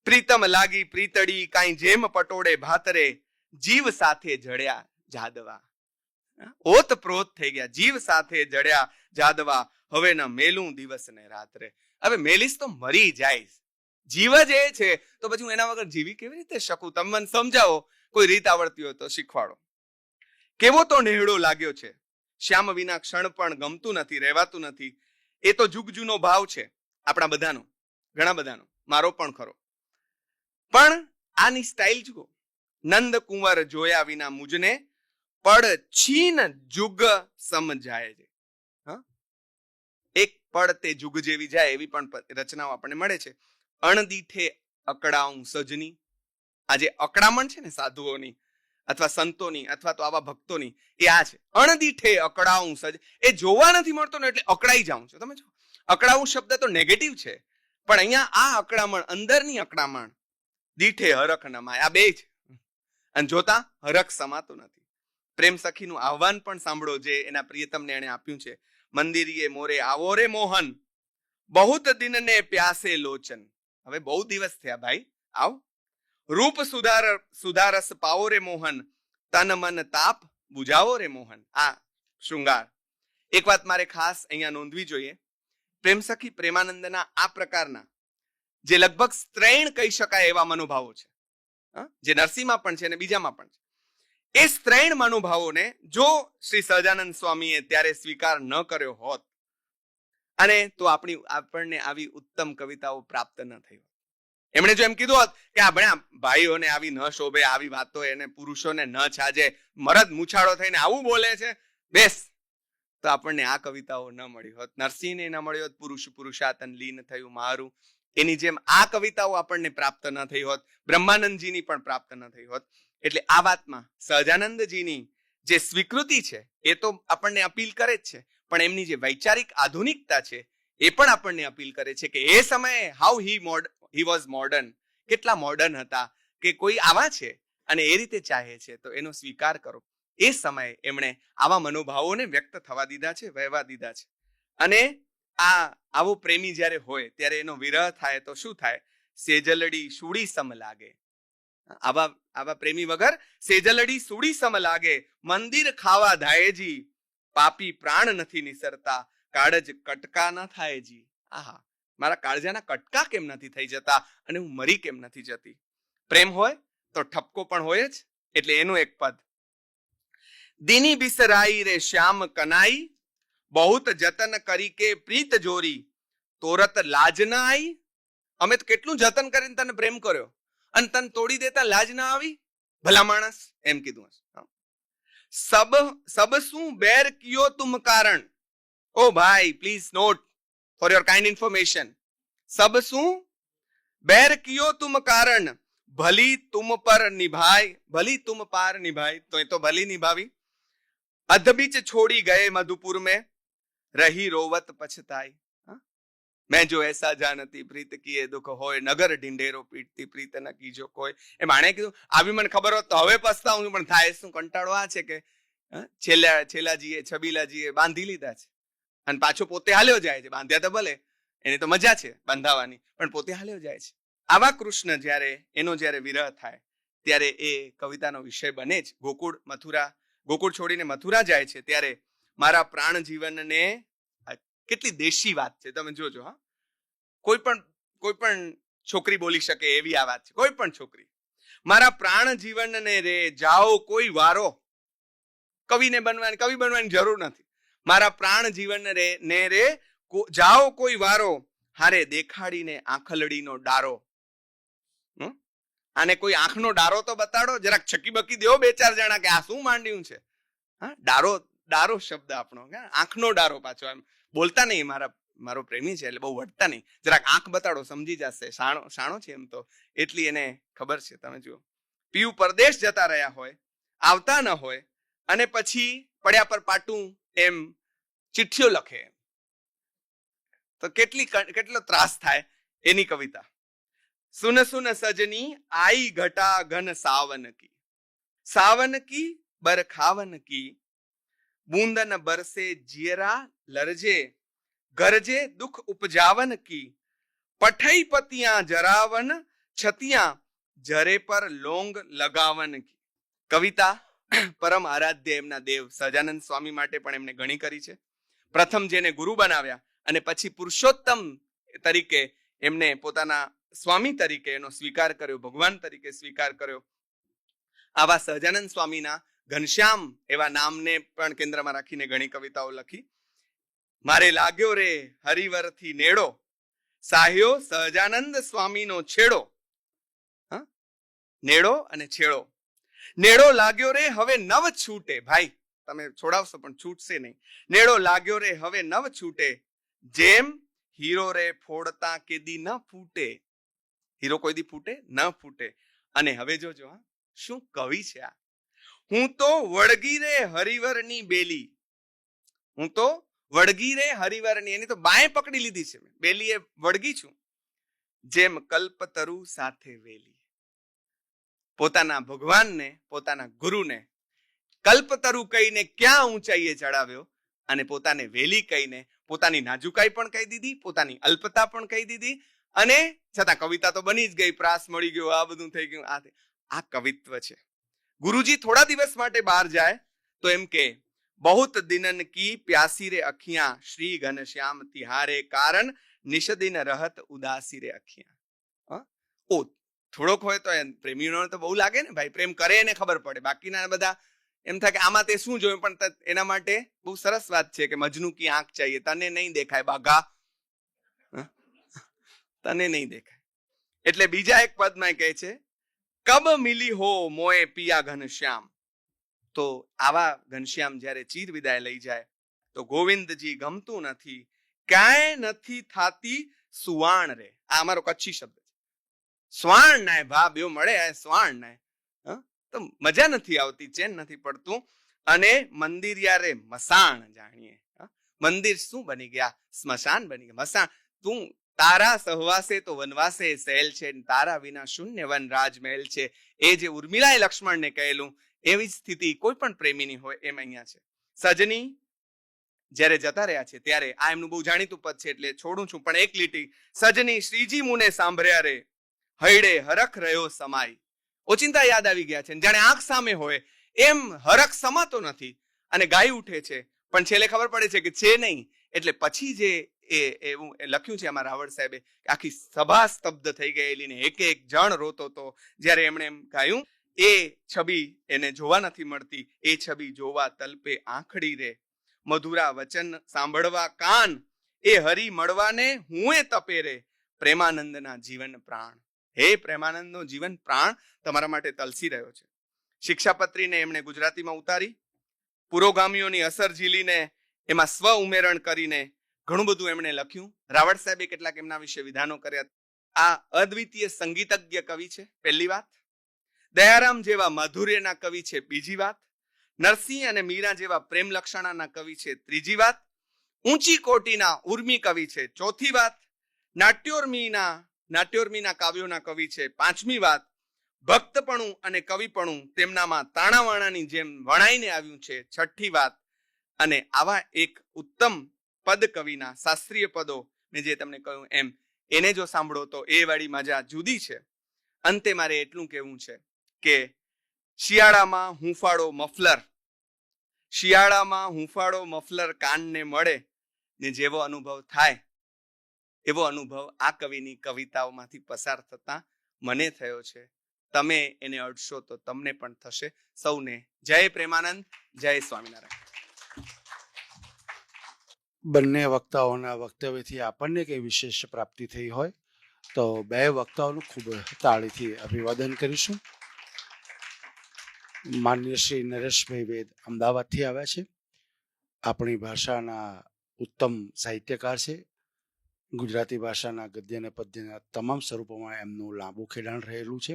પ્રીતમ લાગી પ્રીતડી, કાંઈ જેમ પટોળે ભાત રે. જીવ સાથે જડ્યા જાદવા. ઓતપ્રોત થઈ ગયા, જીવ સાથે જડ્યા જાદવા, હવે ન મેલું દિવસ ને રાત્રે. હવે મેલીશ તો મરી જાય, જીવ જ એ છે તો પછી હું એના વગર જીવી કેવી રીતે શકું? તમે મને સમજાવો, કોઈ રીત આવડતી હોય તો શીખવાડો. કેવો તો નેહડો લાગ્યો છે, શ્યામ વિના ક્ષણ પણ ગમતું નથી, રહેવાતું નથી. એ તો જુગ જૂનો ભાવ છે આપણા બધાનો, ઘણા બધાનો, મારો પણ ખરો. પણ આની સ્ટાઇલ જુઓ, નંદ કુંવર જોયા વિના મુજને પડ છીન જુગ સમજાય છે. એક પડ તે જુગ જેવી જાય એવી પણ રચનાઓ આપણને મળે છે. અણદીઠે અકળાઉં સજની. આ જે અકળામણ છે ને સાધુઓની અથવા સંતોની અથવા તો આવા ભક્તોની, એ આ છે. અણદીઠે અકળાઉં સજ, એ જોવા નથી મળતો ને એટલે અકળાઈ જાઉં છું. તમે જો, અકળાવું શબ્દ તો નેગેટિવ છે, પણ અહીંયા આ અકળામણ, અંદરની અકળામણ, દીઠે હરખ નમાય, આ બે છે. અને જોતા હરખ સમાતો નથી. પ્રેમ સખીનું આહવાન પણ સાંભળો જે એના પ્રિયતમને એને આપ્યું છે. મંદિરીએ મોરે આવો રે મોહન, બહુત દિન ને પ્યાસે લોચન. હવે બહુ દિવસ થયા ભાઈ, આવ. રૂપ સુધારસ પાવો રે મોહન, તન મન તાપ બુજાવો રે મોહન. આ શૃંગાર. એક વાત મારે ખાસ અહીંયા નોંધવી જોઈએ. પ્રેમ સખી પ્રેમાનંદના આ પ્રકારના જે લગભગ સ્ત્રૈણ કહી શકાય એવા મનોભાવો છે, જે નરસિંહમાં પણ છે અને બીજામાં પણ છે, એ સ્ત્રૈણ મનોભાવોને જો શ્રી સહજાનંદ સ્વામીએ ત્યારે સ્વીકાર ન કર્યો હોત અને તો આપણને આવી ઉત્તમ કવિતાઓ પ્રાપ્ત ન થઈ હોત. એમણે જો એમ કીધું હોત કે આ ભણ્યા ભાઈઓને આવી ન શોભે, આવી વાતો એને પુરુષોને ન છાજે, મરદ મૂછાળો થઈને આવું બોલે છે, બેસ, તો આપણને આ કવિતાઓ ન મળી હોત. નરસિંહને ન મળી હોત, પુરુષ પુરુષાતન લીન થયું મારું, એની જેમ આ કવિતાઓ આપણને પ્રાપ્ત ન થઈ હોત, બ્રહ્માનંદજીની પણ પ્રાપ્ત ન થઈ હોત. એટલે આ વાતમાં સહજાનંદજીની જે સ્વીકૃતિ છે એ તો આપણને અપીલ કરે જ છે, પણ એમની જે વૈચારિક આધુનિકતા છે એ પણ આપણને અપીલ કરે છે કે એ સમયે હાઉ હી વોઝ મોડર્ન, કેટલા મોડર્ન હતા કે કોઈ આવા છે અને એ રીતે ચાહે છે, તો એનો સ્વીકાર કરો. એ સમયે એમણે આવા મનોભાવોને વ્યક્ત થવા દીધા છે, વહેવા દીધા છે. અને આવો પ્રેમી જ્યારે હોય ત્યારે એનો વિરહ થાય તો શું થાય? સેજલડી સુડી સમ લાગે. આવા પ્રેમી વગર સેજલડી સુડી સમ લાગે. મંદિર ખાવા ધાયજી, પાપી પ્રાણ નથી નિસરતા, કાળજ કટકા ન થાયજી. આહા, મારા કાળજાના કટકા કેમ નથી થઈ જતા અને હું મરી કેમ નથી જતી? પ્રેમ હોય તો ઠપકો પણ હોય જ. એટલે એનું એક પદ, દીની બિસરાઈ રે શ્યામ કનાઈ, બહુત જતન કરી કે પ્રીત જોરી, તોરત લાજ ના આવી. અમે તો કેટલું જતન કરીને તને પ્રેમ કર્યો અને તને તોડી દેતા લાજ ના આવી? ભલા માણસ, એમ કીધું. સબ શું બેર કિયો તુમ કારણ. ઓ ભાઈ, please note for your kind information. સબ શું બેર કિયો તુમ કારણ, ભલી તુમ પર નિભાય, ભલી તુમ પાર નિભાય. તો એ તો ભલી નિભાવી. અધબીચ છોડી ગયે મધુપુર में, रही रोवत पछताई. मैं जो ऐसा जानती प्रीत किए दुख होय, नगर ढिंढेरो पीटती प्रीत न कीजो कोई. એ માણે કીધું આવી મને ખબર હોત તો હવે પસ્તાવું, પણ થાય શું? કંટાળો આ છે કે છેલ્લાજીએ છબીલાજીએ બાંધી લીધા છે અને પાછો પોતે હાલ્યો જાય છે. બાંધ્યા તો ભલે, એની તો મજા છે બાંધાવાની, પણ પોતે હાલ્યો જાય છે. આવા કૃષ્ણ જ્યારે વિરહ થાય ત્યારે એ કવિતાનો વિષય બને જ. ગોકુળ છોડીને મથુરા જાય છે ત્યારે મારા પ્રાણ જીવનને, કેટલી દેશી વાત છે તમે જોજો. હા, કોઈ પણ છોકરી બોલી શકે એવી આ વાત છે. કોઈ પણ છોકરી, મારા પ્રાણ જીવનને રે જાઓ કોઈ વારો. કવિ બનવાની જરૂર નથી. મારા પ્રાણ જીવન ને રે જાઓ કોઈ વારો, હારે દેખાડીને આંખલડીનો ડારો. આને કોઈ આંખનો ડારો તો બતાડો, જરાક છકી બકી દેવો બે ચાર જણા કે આ શું માંડ્યું છે. હા, ડારો શબ્દ આપણો, આંખનો ડારો. પાછો એમ બોલતા નહીં, મારો પ્રેમી છે એટલે બહુ વટતા નહીં, જરાક આંખ બતાડો, સમજી જશે. શાણો છે એમ તો, એટલી એને ખબર છે. તમે જુઓ, પીયુ પરદેશ જતા રહ્યા હોય, આવતા ન હોય, અને પછી પડ્યા પર પાટું એમ ચિઠ્ઠીઓ લખે, તો કેટલો ત્રાસ થાય. એની કવિતા, સુન સુન સજની આઈ ઘટા ઘન સાવન કી, સાવન કી બરખાવન કી, બૂંદન બરસે જીયરા લરજે, ગરજે દુખ ઉપજાવન કી, પઠઈ પતિયા જરાવન છતિયા, જરે પર લોંગ લગાવન કી. કવિતા પરમ આરાધ્ય એમના દેવ સહજાનંદ સ્વામી માટે પણ એમણે ઘણી કરી છે. પ્રથમ જેને ગુરુ બનાવ્યા અને પછી પુરુષોત્તમ તરીકે એમને પોતાના સ્વામી તરીકે એનો સ્વીકાર કર્યો, ભગવાન તરીકે સ્વીકાર કર્યો. આવા સહજાનંદ સ્વામીના ઘનશ્યામ એવા નામને પણ કેન્દ્રમાં રાખીને ઘણી કવિતાઓ લખી. મારે લાગ્યો રે હરિવરથી નેડો, સાહ્યો સહજાનંદ સ્વામીનો છેડો. નેડો અને છેડો. નેડો લાગ્યો રે હવે નવ છૂટે. ભાઈ તમે છોડાવશો પણ છૂટશે નહીં. નેડો લાગ્યો રે હવે નવ છૂટે, જેમ હીરો રે ફોડતા કેદી ન ફૂટે. હીરો કોઈ દી ફૂટે ન ફૂટે. અને હવે જોજો શું કવિ છે આ. હું તો વળગી રે હરિવરની બેલી. હું તો વળગી રે હરિવરની, એની તો બાએ પકડી લીધી છે મેં, બેલીએ વળગી છું. જેમ કલ્પતરુ સાથે વેલી. પોતાના ભગવાનને, પોતાના ગુરુને કલ્પતરુ કહીને ક્યાં ઊંચાઈએ ચડાવ્યો અને પોતાને વેલી કહીને પોતાની નાજુકાઈ પણ કહી દીધી, પોતાની અલ્પતા પણ કહી દીધી, અને છતાં કવિતા તો બની જ ગઈ, પ્રાસ મળી ગયો, આ બધું થઈ ગયું. આ કવિત્વ છે. ગુરુજી થોડા દિવસ માટે બહાર જાય તો એમ કે બહુત દિનન કી પ્યાસી રે અખિયાં, શ્રી ઘનશ્યામ તિહારે કારણ નિષદિન રહત ઉદાસી રે અખિયાં. ઓ થોડોક હોય તો પ્રેમીઓને તો બહુ લાગે ને ભાઈ, પ્રેમ કરે એને ખબર પડે. બાકીના બધા એમ થાય કે આમાં તે શું જોયું, પણ એના માટે બહુ સરસ વાત છે કે મજનુ કી આંખ ચાહીએ, તને નહીં દેખાય બાઘા, તને નહીં દેખાય. એટલે બીજા એક પદમાં કહે છે કબ મિલી હો મોએ પિયા ઘનશ્યામ. તો આવા ઘનશ્યામ જ્યારે ચીર વિદાય લઈ જાય તો ગોવિંદજી ગમતું નથી, ક્યાંય નથી થાતી સુવાણ રે. આ અમારો કચ્છી શબ્દ છે. સ્વાણ નાય ભા બેવ મળે, સ્વાણ નાય, તો મજા નથી આવતી, ચેન નથી પડતું. અને મંદિર યારે મસાણ જાણીએ. મંદિર શું બની ગયા? સ્મશાન બની ગયા. મસાણ તું તારા સહવાસે તો વનવાસે સહેલ છે, તારા વિના શૂન્ય વન રાજમહેલ છે. એ જે ઉર્મિલાએ લક્ષ્મણને કહેલું એવી સ્થિતિ કોઈ પણ પ્રેમીની હોય એમ અહીંયા છે. સજની જ્યારે જતા રહ્યા છે ત્યારે આ એમનું બહુ જાણીતું પદ છે એટલે છોડું છું, પણ એક લીટી. સજની શ્રીજી મુને સાંભળ્યા રે, હૈડે હરખ રહ્યો સમાય. ઓચિંતા યાદ આવી ગયા છે, જાણે આંખ સામે હોય એમ હરખ સમાતો નથી અને ગાઈ ઉઠે છે, પણ છેલ્લે ખબર પડે છે કે છે નહીં. એટલે પછી જે એવું લખ્યું છે આમાં રાવળ સાહેબે, આખી સભા સ્તબ્ધ થઈ ગયેલી ને એક એક જણ રોતો હતો જ્યારે એમણે એમ ગાયું, એ છબી એને જોવા નથી મળતી, એ છબી જોવા તલપે આંખડી રે, મધુરા વચન સાંભળવા કાન, એ હરી મળવાને હું એ તપે રે, પ્રેમાનંદના જીવન પ્રાણ. હે પ્રેમાનંદનો જીવન પ્રાણ તમારા માટે તલસી રહ્યો છે. શિક્ષાપત્રીને એમણે ગુજરાતીમાં ઉતારી, પુરોગામીઓની અસર ઝીલીને એમાં સ્વ ઉમેરણ કરીને ઘણું બધું એમણે લખ્યું. રાવળ સાહેબે કેટલાક એમના વિશે વિધાનો કર્યા. આ અદ્વિતીય સંગીતજ્ઞ કવિ છે, પહેલી વાત. દયારામ જેવા માધુર્યના કવિ છે, બીજી વાત. નરસિંહ અને મીરા જેવા પ્રેમ લક્ષણાના કવિ છે, ત્રીજી વાત. ઊંચી કોટીના ઉર્મી કવિ છે, ચોથી વાત. નાટ્યોર્મીના કાવ્યોના કવિ છે, પાંચમી વાત. ભક્તપણું અને કવિપણું તેમનામાં તાણાવાણાની જેમ વણાઈને આવ્યું છે, છઠ્ઠી વાત. અને આવા એક ઉત્તમ પદ કવિના શાસ્ત્રીય પદો મેં જે તમને કહ્યું એમ એને જો સાંભળો તો એ વાળી મજા જુદી છે. અંતે મારે એટલું કહેવું છે કે શિયાળામાં હુંફાળો મફલર કાનને મળે ને જેવો અનુભવ થાય એવો અનુભવ આ કવિની કવિતાઓમાંથી પસાર થતા મને થયો છે. તમે એને અડશો તો તમને પણ થશે. સૌને જય પ્રેમાનંદ, જય સ્વામિનારાયણ. બંને વક્તાઓના વક્તવ્યથી આપણને કંઈ વિશેષ પ્રાપ્તિ થઈ હોય તો બે વક્તાઓનું ખૂબ તાળીથી અભિવાદન કરીશું. માન્ય શ્રી નરેશભાઈ વેદ અમદાવાદથી આવ્યા છે. આપણી ભાષાના ઉત્તમ સાહિત્યકાર છે. ગુજરાતી ભાષાના ગદ્ય અને પદ્યના તમામ સ્વરૂપોમાં એમનું લાંબુ ખેડાણ રહેલું છે.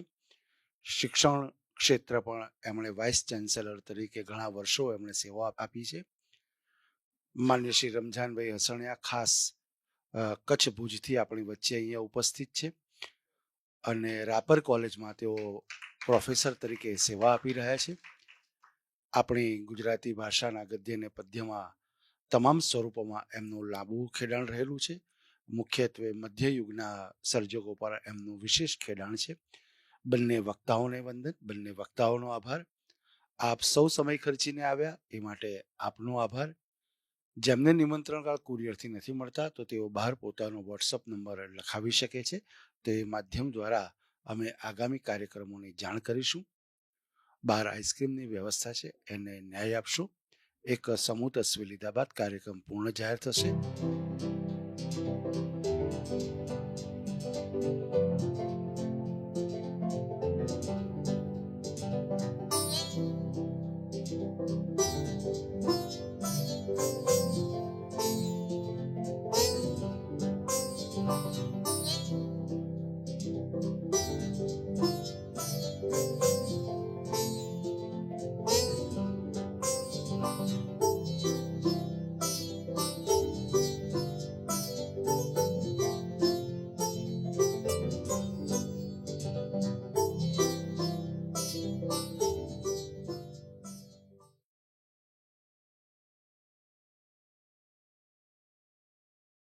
શિક્ષણ ક્ષેત્ર પણ એમણે વાઇસ ચાન્સેલર તરીકે ઘણા વર્ષો એમણે સેવા આપી છે. માન્ય શ્રી રમઝાનભાઈ હસણિયા ખાસ કચ્છ ભુજથી આપણી વચ્ચે અહીંયા ઉપસ્થિત છે અને રાપર કોલેજમાં તેઓ પ્રોફેસર તરીકે સેવા આપી રહ્યા છે. આપણી ગુજરાતી ભાષાના ગદ્ય અને પદ્યમાં તમામ સ્વરૂપોમાં એમનું લાંબુ ખેડાણ રહેલું છે. મુખ્યત્વે મધ્યયુગના સર્જકો પર એમનું વિશેષ ખેડાણ છે. બંને વક્તાઓને વંદન, બંને વક્તાઓનો આભાર. આપ સૌ સમય ખર્ચીને આવ્યા એ માટે આપનો આભાર. જેમને નિમંત્રણ કાર્ડ કુરિયરથી નથી મળતા તો તેઓ બહાર પોતાનો વોટ્સઅપ નંબર લખાવી શકે છે. તે માધ્યમ દ્વારા અમે આગામી કાર્યક્રમોની જાણ કરીશું. બહાર આઈસ્ક્રીમની વ્યવસ્થા છે, એને ન્યાય આપશો. એક સમૂહ તસવીર લીધા બાદ કાર્યક્રમ પૂર્ણ જાહેર થશે.